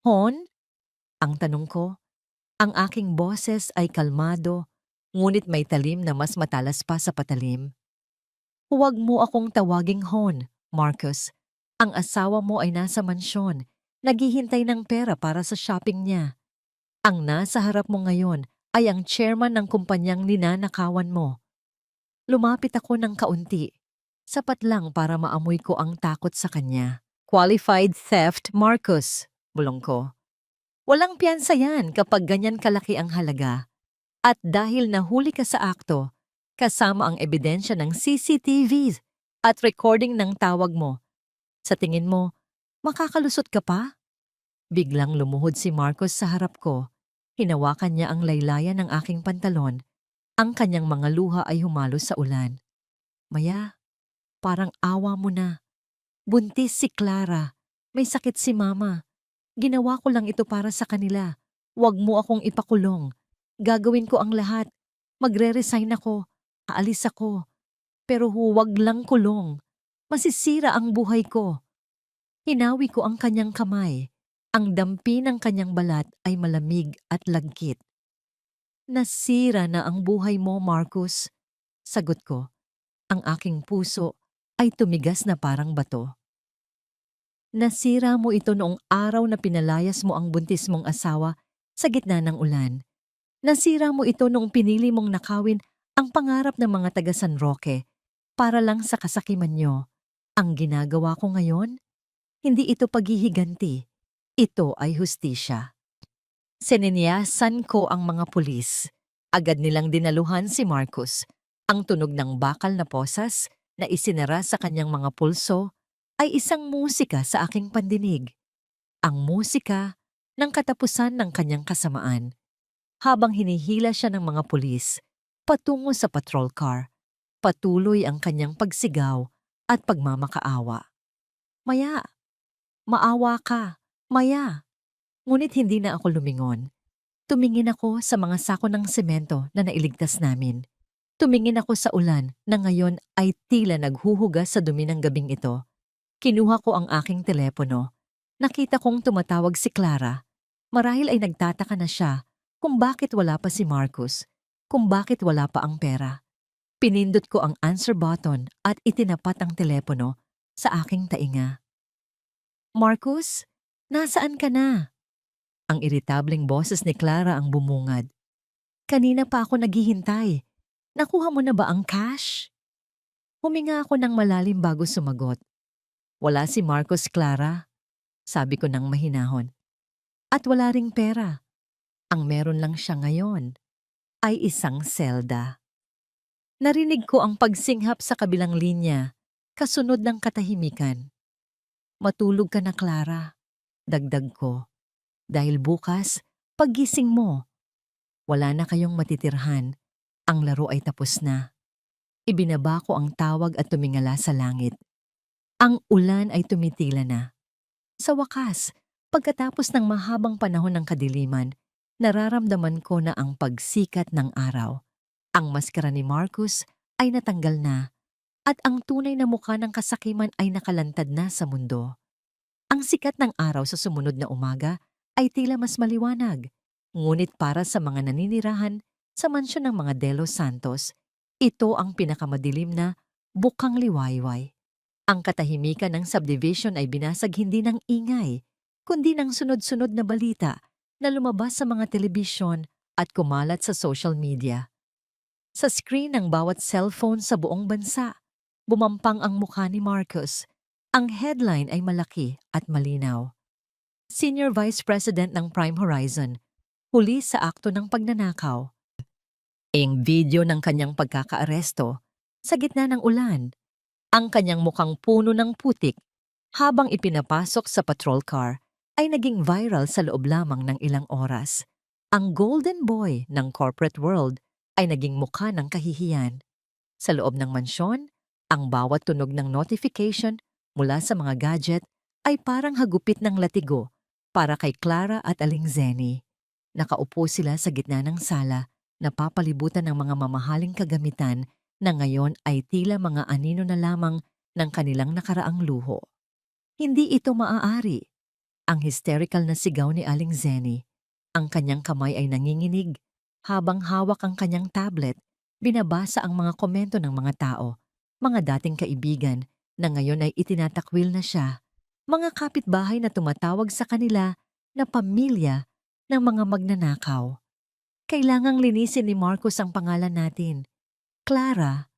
"Hon?" Ang tanong ko. Ang aking boses ay kalmado, ngunit may talim na mas matalas pa sa patalim. "Huwag mo akong tawaging Hon, Marcus. Ang asawa mo ay nasa mansyon, naghihintay ng pera para sa shopping niya. Ang nasa harap mo ngayon ay ang chairman ng kumpanyang ninanakawan mo." Lumapit ako ng kaunti, sapat lang para maamoy ko ang takot sa kanya. "Qualified theft, Marcus," bulong ko. "Walang piyansa yan kapag ganyan kalaki ang halaga. At dahil nahuli ka sa akto, kasama ang ebidensya ng CCTV at recording ng tawag mo, sa tingin mo, makakalusot ka pa?" Biglang lumuhod si Marcos sa harap ko. Hinawakan niya ang laylayan ng aking pantalon. Ang kanyang mga luha ay humalo sa ulan. "Maya, parang awa mo na. Buntis si Clara. May sakit si Mama. Ginawa ko lang ito para sa kanila. Huwag mo akong ipakulong. Gagawin ko ang lahat. Magre-resign ako. Aalis ako. Pero huwag lang kulong. Masisira ang buhay ko." Hinawi ko ang kanyang kamay. Ang dampi ng kanyang balat ay malamig at lagkit. "Nasira na ang buhay mo, Marcus." Sagot ko. Ang aking puso ay tumigas na parang bato. "Nasira mo ito noong araw na pinalayas mo ang buntis mong asawa sa gitna ng ulan. Nasira mo ito noong pinili mong nakawin ang pangarap ng mga taga San Roque para lang sa kasakiman nyo. Ang ginagawa ko ngayon, hindi ito paghihiganti. Ito ay hustisya." Sininyasan ko ang mga pulis. Agad nilang dinaluhan si Marcus. Ang tunog ng bakal na posas na isinara sa kanyang mga pulso ay isang musika sa aking pandinig. Ang musika ng katapusan ng kanyang kasamaan. Habang hinihila siya ng mga pulis, patungo sa patrol car, patuloy ang kanyang pagsigaw at pagmamakaawa. "Maya, maawa ka, Maya." Ngunit hindi na ako lumingon. Tumingin ako sa mga sako ng semento na nailigtas namin. Tumingin ako sa ulan na ngayon ay tila naghuhugas sa dumi ng gabing ito. Kinuha ko ang aking telepono. Nakita kong tumatawag si Clara. Marahil ay nagtataka na siya kung bakit wala pa si Marcus, kung bakit wala pa ang pera. Pinindot ko ang answer button at itinapat ang telepono sa aking tainga. "Marcus, nasaan ka na?" Ang iritableng boses ni Clara ang bumungad. Kanina pa ako naghihintay. Nakuha mo na ba ang cash? Huminga ako ng malalim bago sumagot. Wala si Marcos, Clara, sabi ko ng mahinahon. At wala ring pera. Ang meron lang siya ngayon ay isang selda. Narinig ko ang pagsinghap sa kabilang linya, kasunod ng katahimikan. Matulog ka na, Clara, dagdag ko. Dahil bukas, paggising mo, wala na kayong matitirhan. Ang laro ay tapos na. Ibinaba ko ang tawag at tumingala sa langit. Ang ulan ay tumitila na. Sa wakas, pagkatapos ng mahabang panahon ng kadiliman, nararamdaman ko na ang pagsikat ng araw. Ang maskara ni Marcus ay natanggal na at ang tunay na mukha ng kasakiman ay nakalantad na sa mundo. Ang sikat ng araw sa sumunod na umaga ay tila mas maliwanag, ngunit para sa mga naninirahan sa mansyon ng mga De Los Santos, ito ang pinakamadilim na bukang liwayway. Ang katahimikan ng subdivision ay binasag hindi ng ingay, kundi ng sunod-sunod na balita na lumabas sa mga telebisyon at kumalat sa social media. Sa screen ng bawat cellphone sa buong bansa, bumampang ang mukha ni Marcos. Ang headline ay malaki at malinaw. Senior Vice President ng Prime Horizon, huli sa akto ng pagnanakaw. Ang video ng kanyang pagkakaaresto sa gitna ng ulan, ang kanyang mukhang puno ng putik habang ipinapasok sa patrol car ay naging viral sa loob lamang ng ilang oras. Ang golden boy ng corporate world ay naging mukha ng kahihiyan. Sa loob ng mansyon, ang bawat tunog ng notification mula sa mga gadget ay parang hagupit ng latigo para kay Clara at Aling Zenny. Nakaupo sila sa gitna ng sala, napapalibutan ng mga mamahaling kagamitan na ngayon ay tila mga anino na lamang ng kanilang nakaraang luho. Hindi ito maaari. Ang hysterical na sigaw ni Aling Zenny. Ang kanyang kamay ay nanginginig. Habang hawak ang kanyang tablet, binabasa ang mga komento ng mga tao, mga dating kaibigan na ngayon ay itinatakwil na siya, mga kapitbahay na tumatawag sa kanila na pamilya ng mga magnanakaw. Kailangang linisin ni Marcos ang pangalan natin. Clara,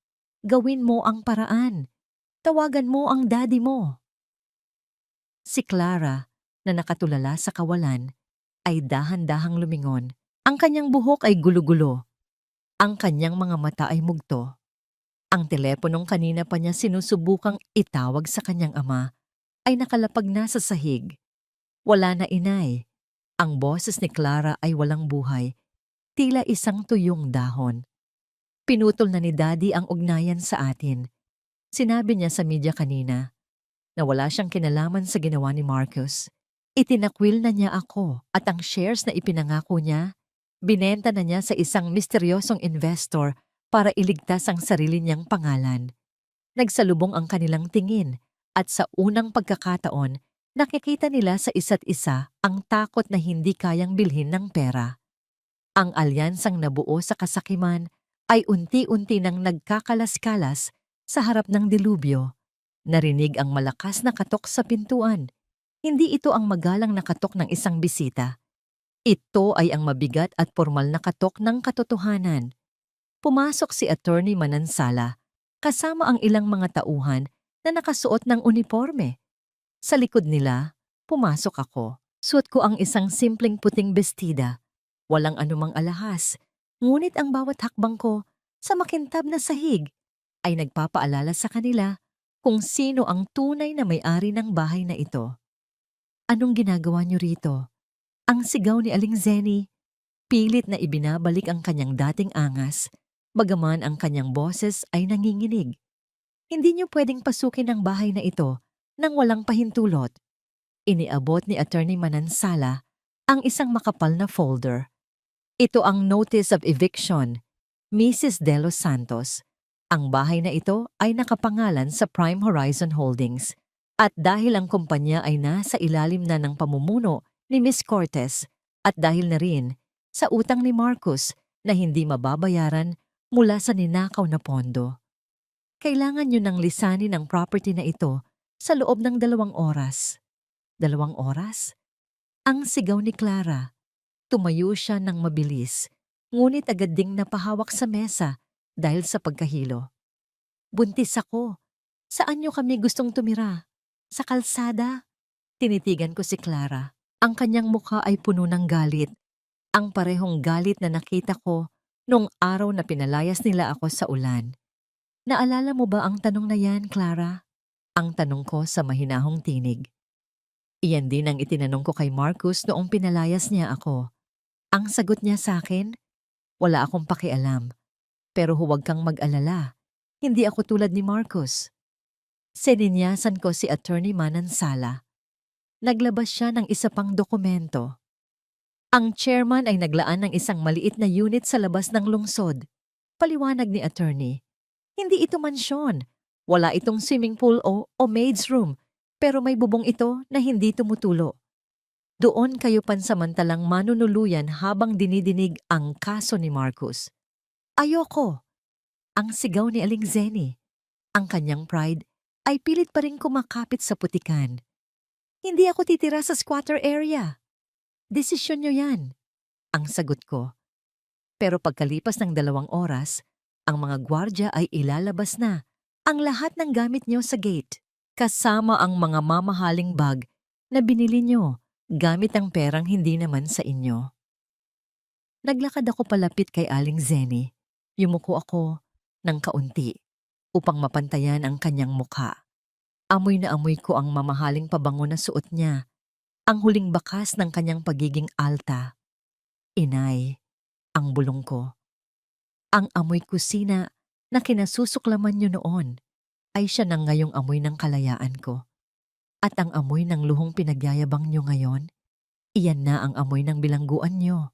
gawin mo ang paraan. Tawagan mo ang daddy mo. Si Clara, na nakatulala sa kawalan, ay dahan-dahang lumingon. Ang kanyang buhok ay gulo-gulo. Ang kanyang mga mata ay mugto. Ang teleponong kanina pa niya sinusubukang itawag sa kanyang ama ay nakalapag na sa sahig. Wala na, inay. Ang boses ni Clara ay walang buhay, tila isang tuyong dahon. Pinutol na ni Daddy ang ugnayan sa atin. Sinabi niya sa media kanina na wala siyang kinalaman sa ginawa ni Marcos. Itinakwil na niya ako at ang shares na ipinangako niya, binenta na niya sa isang misteryosong investor para iligtas ang sarili niyang pangalan. Nagsalubong ang kanilang tingin at sa unang pagkakataon, nakikita nila sa isa't isa ang takot na hindi kayang bilhin ng pera. Ang alyansang nabuo sa kasakiman ay unti-unti nang nagkakalas-kalas sa harap ng dilubyo. Narinig ang malakas na katok sa pintuan. Hindi ito ang magalang na katok ng isang bisita. Ito ay ang mabigat at formal na katok ng katotohanan. Pumasok si Attorney Manansala, kasama ang ilang mga tauhan na nakasuot ng uniforme. Sa likod nila, pumasok ako. Suot ko ang isang simpleng puting bestida. Walang anumang alahas, ngunit ang bawat hakbang ko sa makintab na sahig ay nagpapaalala sa kanila kung sino ang tunay na may-ari ng bahay na ito. Anong ginagawa niyo rito? Ang sigaw ni Aling Zenny, pilit na ibinabalik ang kanyang dating angas, bagaman ang kanyang boses ay nanginginig. Hindi niyo pwedeng pasukin ang bahay na ito nang walang pahintulot. Iniabot ni Attorney Manansala ang isang makapal na folder. Ito ang Notice of Eviction, Mrs. De Los Santos. Ang bahay na ito ay nakapangalan sa Prime Horizon Holdings at dahil ang kumpanya ay nasa ilalim na ng pamumuno ni Miss Cortez at dahil na rin sa utang ni Marcos na hindi mababayaran mula sa ninakaw na pondo. Kailangan nyo nang lisanin ang property na ito sa loob ng 2 oras. 2 oras? Ang sigaw ni Clara. Tumayo siya ng mabilis, ngunit agad ding napahawak sa mesa dahil sa pagkahilo. Buntis ako. Saan niyo kami gustong tumira? Sa kalsada? Tinitigan ko si Clara. Ang kanyang mukha ay puno ng galit. Ang parehong galit na nakita ko nung araw na pinalayas nila ako sa ulan. Naalala mo ba ang tanong na yan, Clara? Ang tanong ko sa mahinahong tinig. Iyan din ang itinanong ko kay Marcus noong pinalayas niya ako. Ang sagot niya sa akin, wala akong pakialam. Pero huwag kang mag-alala. Hindi ako tulad ni Marcus. Sininyasan ko si Attorney Manansala. Naglabas siya ng isa pang dokumento. Ang chairman ay naglaan ng isang maliit na unit sa labas ng lungsod. Paliwanag ni attorney. Hindi ito mansyon. Wala itong swimming pool o maid's room, pero may bubong ito na hindi tumutulo. Doon kayo pansamantalang manunuluyan habang dinidinig ang kaso ni Marcus. Ayoko! Ang sigaw ni Aling Zeni. Ang kanyang pride ay pilit pa rin kumakapit sa putikan. Hindi ako titira sa squatter area. Desisyon niyo yan. Ang sagot ko. Pero pagkalipas ng 2 oras, ang mga gwardya ay ilalabas na ang lahat ng gamit niyo sa gate, kasama ang mga mamahaling bag na binili niyo gamit ang perang hindi naman sa inyo. Naglakad ako palapit kay Aling Zeni. Yumuko ako ng kaunti upang mapantayan ang kanyang mukha. Amoy na amoy ko ang mamahaling pabango na suot niya, ang huling bakas ng kanyang pagiging alta. Inay, ang bulong ko. Ang amoy kusina na kinasusuklaman niyo noon ay siya ng ngayong amoy ng kalayaan ko. At ang amoy ng luhong pinagyayabang niyo ngayon, iyan na ang amoy ng bilangguan niyo.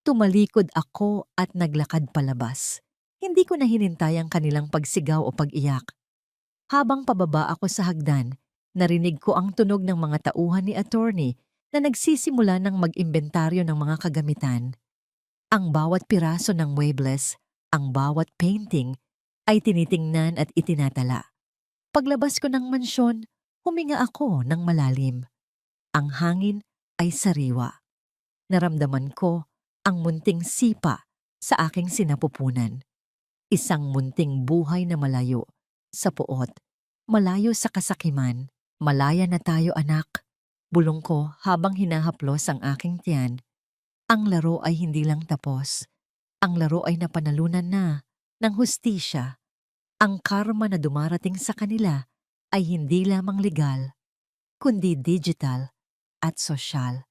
Tumalikod ako at naglakad palabas. Hindi ko na hinintay ang kanilang pagsigaw o pag-iyak. Habang pababa ako sa hagdan, narinig ko ang tunog ng mga tauhan ni attorney na nagsisimula ng mag-imbentaryo ng mga kagamitan. Ang bawat piraso ng muebles, ang bawat painting, ay tinitingnan at itinatala. Paglabas ko ng mansyon, huminga ako ng malalim. Ang hangin ay sariwa. Naramdaman ko ang munting sipa sa aking sinapupunan. Isang munting buhay na malayo sa puot, malayo sa kasakiman. Malaya na tayo, anak. Bulong ko habang hinahaplos ang aking tiyan. Ang laro ay hindi lang tapos. Ang laro ay napanalunan na ng hustisya. Ang karma na dumarating sa kanila ay hindi lamang legal, kundi digital at sosyal.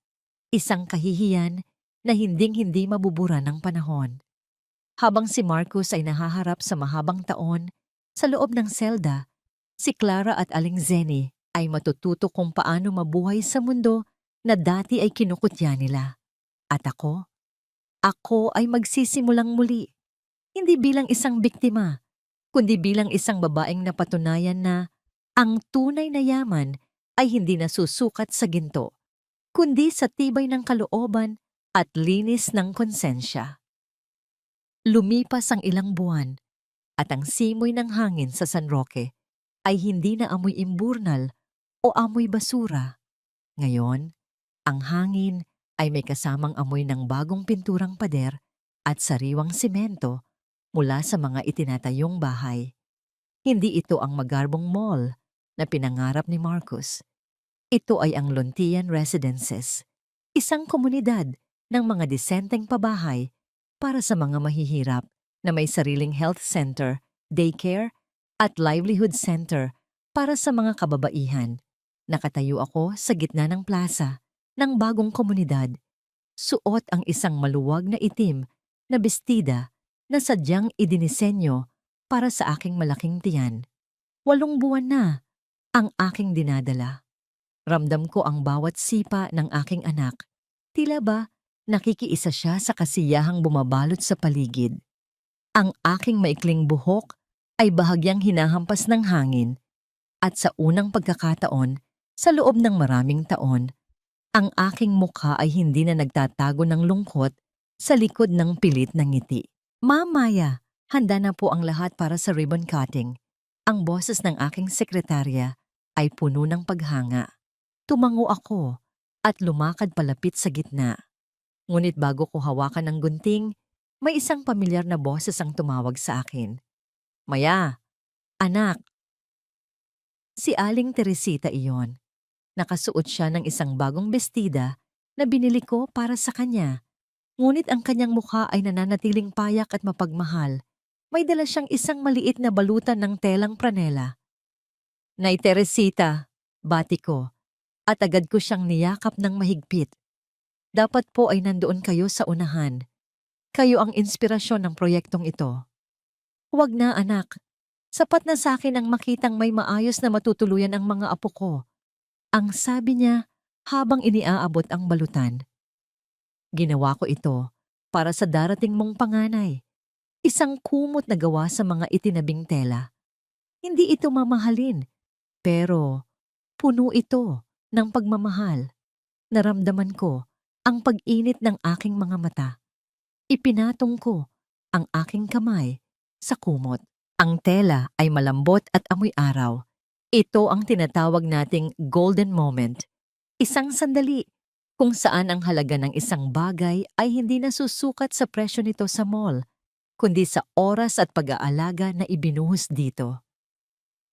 Isang kahihiyan na hinding-hindi mabubura ng panahon. Habang si Marcus ay nahaharap sa mahabang taon, sa loob ng selda, si Clara at Aling Zeni ay matututo kung paano mabuhay sa mundo na dati ay kinukutya nila. At ako ay magsisimulang muli. Hindi bilang isang biktima, kundi bilang isang babaeng napatunayan na ang tunay na yaman ay hindi nasusukat sa ginto, kundi sa tibay ng kalooban at linis ng konsensya. Lumipas ang ilang buwan at ang simoy ng hangin sa San Roque ay hindi na amoy imburnal o amoy basura. Ngayon, ang hangin ay may kasamang amoy ng bagong pinturang pader at sariwang simento mula sa mga itinatayong bahay. Hindi ito ang magarbong mall na pinangarap ni Marcus. Ito ay ang Lontian Residences, isang komunidad ng mga disenteng pabahay para sa mga mahihirap na may sariling health center, daycare, at livelihood center para sa mga kababaihan. Nakatayo ako sa gitna ng plaza ng bagong komunidad. Suot ang isang maluwag na itim na bestida na sadyang idinisenyo para sa aking malaking tiyan. 8 buwan na ang aking dinadala. Ramdam ko ang bawat sipa ng aking anak. Tila ba nakikiisa siya sa kasiyahang bumabalot sa paligid. Ang aking maikling buhok ay bahagyang hinahampas ng hangin at sa unang pagkakataon, sa loob ng maraming taon, ang aking mukha ay hindi na nagtatago ng lungkot sa likod ng pilit na ngiti. Ma'am Maya, handa na po ang lahat para sa ribbon cutting. Ang boses ng aking sekretarya ay puno ng paghanga. Tumango ako at lumakad palapit sa gitna. Ngunit bago ko hawakan ang gunting, may isang pamilyar na boses ang tumawag sa akin. Maya, anak. Si Aling Teresita iyon. Nakasuot siya ng isang bagong bestida na binili ko para sa kanya. Ngunit ang kanyang mukha ay nananatiling payak at mapagmahal. May dala siyang isang maliit na balutan ng telang pranela. Nay Teresita, bati ko, at agad ko siyang niyakap ng mahigpit. Dapat po ay nandoon kayo sa unahan. Kayo ang inspirasyon ng proyektong ito. Huwag na anak, sapat na sa akin ang makitang may maayos na matutuluyan ang mga apo ko. Ang sabi niya habang iniaabot ang balutan. Ginawa ko ito para sa darating mong panganay. Isang kumot na gawa sa mga itinabing tela. Hindi ito mamahalin, pero puno ito ng pagmamahal. Naramdaman ko ang pag-init ng aking mga mata. Ipinatong ko ang aking kamay sa kumot. Ang tela ay malambot at amoy araw. Ito ang tinatawag nating golden moment. Isang sandali kung saan ang halaga ng isang bagay ay hindi nasusukat sa presyo nito sa mall, kundi sa oras at pag-aalaga na ibinuhos dito.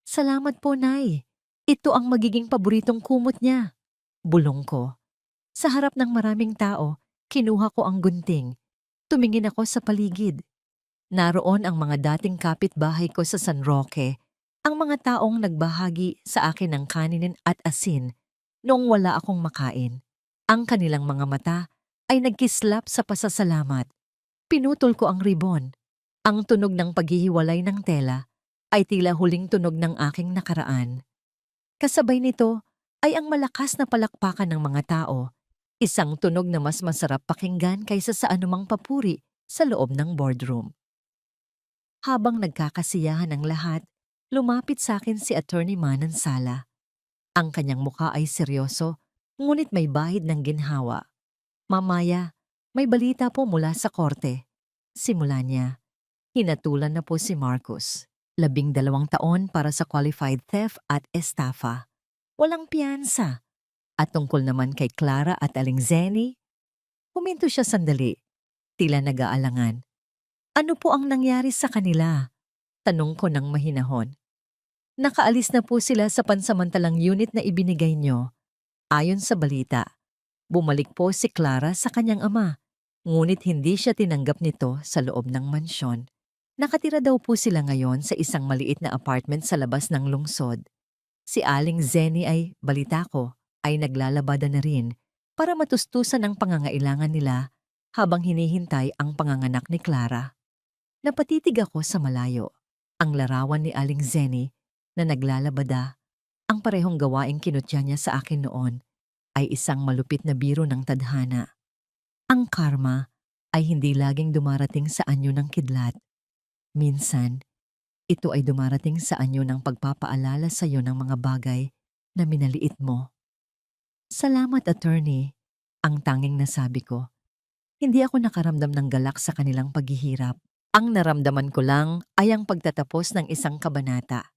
Salamat po, Nay. Ito ang magiging paboritong kumot niya. Bulong ko. Sa harap ng maraming tao, kinuha ko ang gunting. Tumingin ako sa paligid. Naroon ang mga dating kapitbahay ko sa San Roque, ang mga taong nagbahagi sa akin ng kanin at asin noong wala akong makain. Ang kanilang mga mata ay nagkislap sa pasasalamat. Pinutol ko ang ribon. Ang tunog ng paghihiwalay ng tela ay tila huling tunog ng aking nakaraan. Kasabay nito ay ang malakas na palakpakan ng mga tao, isang tunog na mas masarap pakinggan kaysa sa anumang papuri sa loob ng boardroom. Habang nagkakasiyahan ang lahat, lumapit sa akin si Attorney Manansala. Ang kanyang mukha ay seryoso, ngunit may bahid ng ginhawa. Mamaya, may balita po mula sa korte. Simula niya. Hinatulan na po si Marcos. 12 taon para sa qualified theft at estafa. Walang piyansa. At tungkol naman kay Clara at Aling Zenny, huminto siya sandali. Tila nag-aalangan. Ano po ang nangyari sa kanila? Tanong ko ng mahinahon. Nakaalis na po sila sa pansamantalang unit na ibinigay nyo. Ayon sa balita, bumalik po si Clara sa kanyang ama. Ngunit hindi siya tinanggap nito sa loob ng mansyon. Nakatira daw po sila ngayon sa isang maliit na apartment sa labas ng lungsod. Si Aling Zenny ay, balita ko, ay naglalabada na rin para matustusan ang pangangailangan nila habang hinihintay ang panganganak ni Clara. Napatitig ako sa malayo. Ang larawan ni Aling Zenny na naglalabada, ang parehong gawaing kinutya niya sa akin noon, ay isang malupit na biro ng tadhana. Ang karma ay hindi laging dumarating sa anyo ng kidlat. Minsan, ito ay dumarating sa anyo ng pagpapaalala sa iyo ng mga bagay na minaliit mo. Salamat, attorney, ang tanging nasabi ko. Hindi ako nakaramdam ng galak sa kanilang paghihirap. Ang naramdaman ko lang ay ang pagtatapos ng isang kabanata.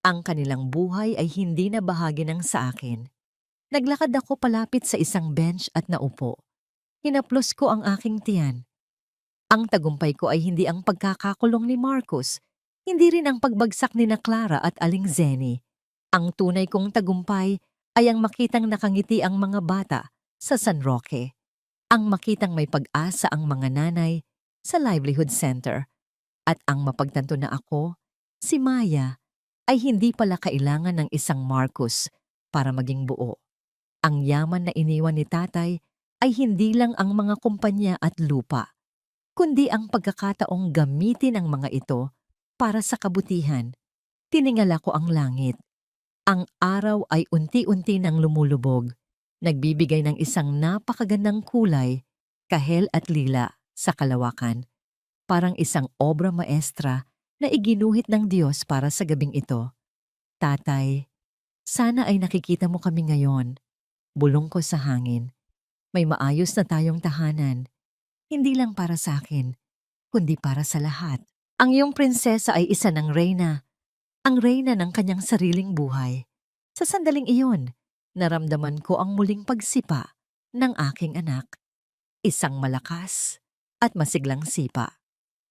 Ang kanilang buhay ay hindi na bahagi ng sa akin. Naglakad ako palapit sa isang bench at naupo. Hinaplos ko ang aking tiyan. Ang tagumpay ko ay hindi ang pagkakakulong ni Marcos, hindi rin ang pagbagsak ni na Clara at Aling Zenny. Ang tunay kong tagumpay ay ang makitang nakangiti ang mga bata sa San Roque. Ang makitang may pag-asa ang mga nanay sa Livelihood Center. At ang mapagtanto na ako, si Maya, ay hindi pala kailangan ng isang Marcos para maging buo. Ang yaman na iniwan ni tatay ay hindi lang ang mga kumpanya at lupa, kundi ang pagkakataong gamitin ang mga ito para sa kabutihan. Tiningala ko ang langit. Ang araw ay unti-unti nang lumulubog, nagbibigay ng isang napakagandang kulay, kahel at lila sa kalawakan. Parang isang obra maestra na iginuhit ng Diyos para sa gabing ito. Tatay, sana ay nakikita mo kami ngayon. Bulong ko sa hangin. May maayos na tayong tahanan. Hindi lang para sa akin, kundi para sa lahat. Ang iyong prinsesa ay isa ng reyna. Ang reyna ng kanyang sariling buhay. Sa sandaling iyon, naramdaman ko ang muling pagsipa ng aking anak. Isang malakas at masiglang sipa.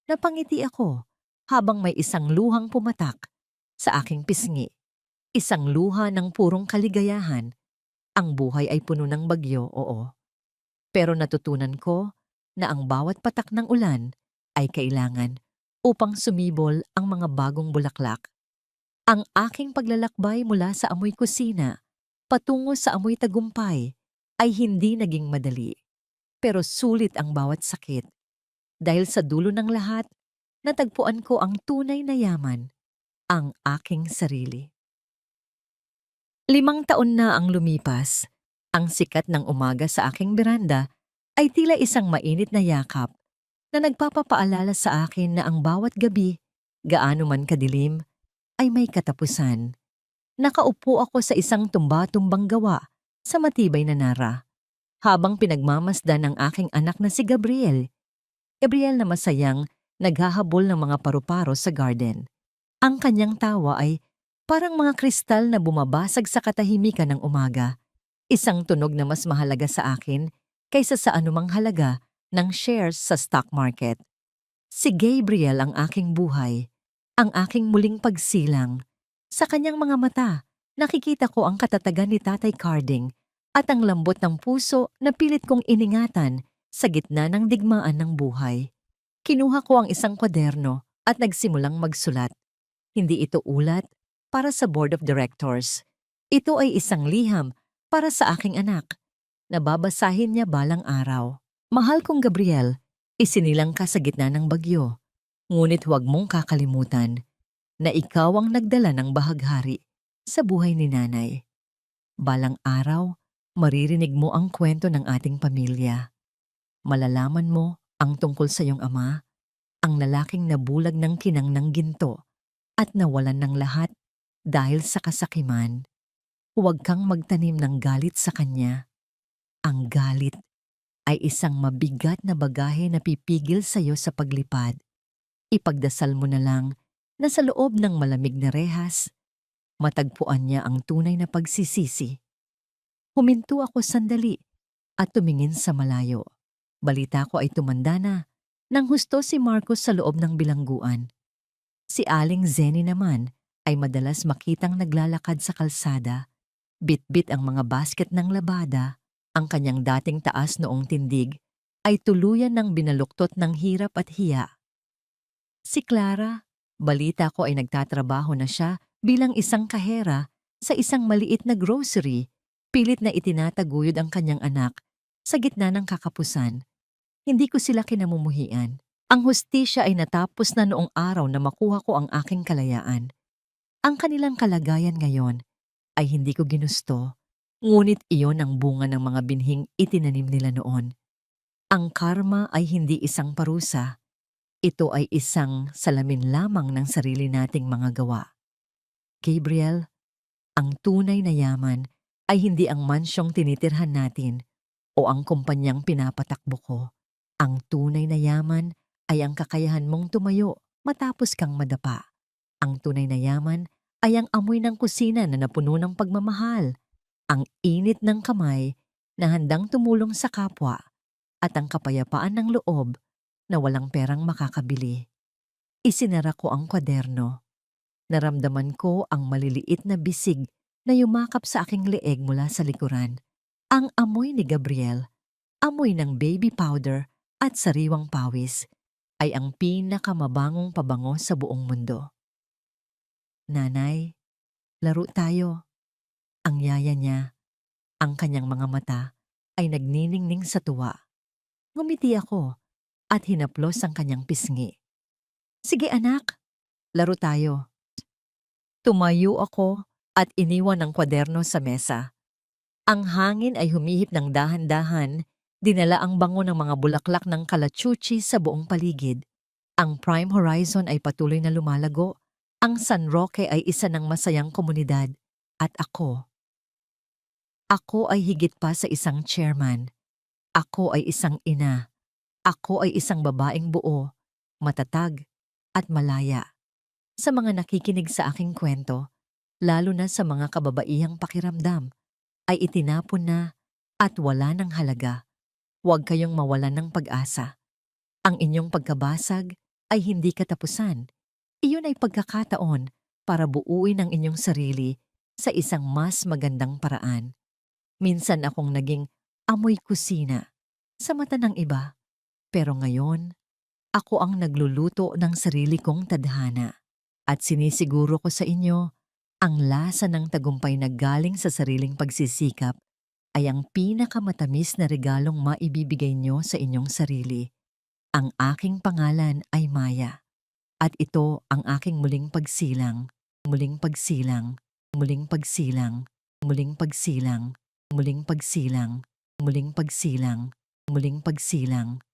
Napangiti ako habang may isang luhang pumatak sa aking pisngi. Isang luha ng purong kaligayahan. Ang buhay ay puno ng bagyo, oo. Pero natutunan ko na ang bawat patak ng ulan ay kailangan upang sumibol ang mga bagong bulaklak. Ang aking paglalakbay mula sa amoy kusina patungo sa amoy tagumpay ay hindi naging madali. Pero sulit ang bawat sakit. Dahil sa dulo ng lahat, natagpuan ko ang tunay na yaman, ang aking sarili. 5 taon na ang lumipas. Ang sikat ng umaga sa aking beranda ay tila isang mainit na yakap na nagpapaalala sa akin na ang bawat gabi, gaano man kadilim, ay may katapusan. Nakaupo ako sa isang tumba-tumbang gawa sa matibay na nara, habang pinagmamasdan ng aking anak na si Gabriel. Gabriel na masayang naghahabol ng mga paru-paro sa garden. Ang kanyang tawa ay parang mga kristal na bumabasag sa katahimikan ng umaga. Isang tunog na mas mahalaga sa akin kaysa sa anumang halaga ng shares sa stock market. Si Gabriel ang aking buhay, ang aking muling pagsilang. Sa kanyang mga mata, nakikita ko ang katatagan ni Tatay Carding at ang lambot ng puso na pilit kong iningatan sa gitna ng digmaan ng buhay. Kinuha ko ang isang kwaderno at nagsimulang magsulat. Hindi ito ulat para sa board of directors. Ito ay isang liham para sa aking anak. Nababasahin niya balang araw. Mahal kong Gabriel, isinilang ka sa gitna ng bagyo. Ngunit huwag mong kakalimutan na ikaw ang nagdala ng bahaghari sa buhay ni nanay. Balang araw, maririnig mo ang kwento ng ating pamilya. Malalaman mo ang tungkol sa iyong ama, ang lalaking nabulag ng kinang ng ginto at nawalan ng lahat dahil sa kasakiman. Huwag kang magtanim ng galit sa kanya. Ang galit ay isang mabigat na bagahe na pipigil sa iyo sa paglipad. Ipagdasal mo na lang na sa loob ng malamig na rehas, matagpuan niya ang tunay na pagsisisi. Huminto ako sandali at tumingin sa malayo. Balita ko ay tumanda na nang husto si Marcos sa loob ng bilangguan. Si Aling Zenny naman ay madalas makitang naglalakad sa kalsada. Bit-bit ang mga basket ng labada. Ang kanyang dating taas noong tindig ay tuluyan ng binaluktot ng hirap at hiya. Si Clara, balita ko ay nagtatrabaho na siya bilang isang kahera sa isang maliit na grocery. Pilit na itinataguyod ang kanyang anak sa gitna ng kakapusan. Hindi ko sila kinamumuhian. Ang hustisya ay natapos na noong araw na makuha ko ang aking kalayaan. Ang kanilang kalagayan ngayon ay hindi ko ginusto, ngunit iyon ang bunga ng mga binhing itinanim nila noon. Ang karma ay hindi isang parusa. Ito ay isang salamin lamang ng sarili nating mga gawa. Gabriel, ang tunay na yaman ay hindi ang mansyong tinitirhan natin o ang kumpanyang pinapatakbo ko. Ang tunay na yaman ay ang kakayahan mong tumayo matapos kang madapa. Ang tunay na yaman ay ang amoy ng kusina na napuno ng pagmamahal, ang init ng kamay na handang tumulong sa kapwa, at ang kapayapaan ng loob na walang perang makakabili. Isinara ko ang kwaderno. Naramdaman ko ang maliliit na bisig na yumakap sa aking leeg mula sa likuran. Ang amoy ni Gabriel, amoy ng baby powder at sariwang pawis, ay ang pinakamabangong pabango sa buong mundo. Nanay, laro tayo. Ang yaya niya, ang kanyang mga mata ay nagniningning sa tuwa. Ngumiti ako at hinaplos ang kanyang pisngi. Sige anak, laro tayo. Tumayo ako at iniwan ang kwaderno sa mesa. Ang hangin ay humihip ng dahan-dahan, dinala ang bango ng mga bulaklak ng kalachuchi sa buong paligid. Ang Prime Horizon ay patuloy na lumalago. Ang San Roque ay isa ng masayang komunidad. At ako ay higit pa sa isang chairman. Ako ay isang ina. Ako ay isang babaeng buo, matatag, at malaya. Sa mga nakikinig sa aking kwento, lalo na sa mga kababaihang pakiramdam, ay itinapon na at wala ng halaga. Huwag kayong mawalan ng pag-asa. Ang inyong pagkabasag ay hindi katapusan. Iyon ay pagkakataon para buuin ang inyong sarili sa isang mas magandang paraan. Minsan akong naging amoy kusina sa mata ng iba, pero ngayon ako ang nagluluto ng sarili kong tadhana. At sinisiguro ko sa inyo, ang lasa ng tagumpay na galing sa sariling pagsisikap ay ang pinakamatamis na regalong maibibigay nyo sa inyong sarili. Ang aking pangalan ay Maya, at ito ang aking muling pagsilang, muling pagsilang, muling pagsilang, muling pagsilang, muling pagsilang, muling pagsilang, muling pagsilang,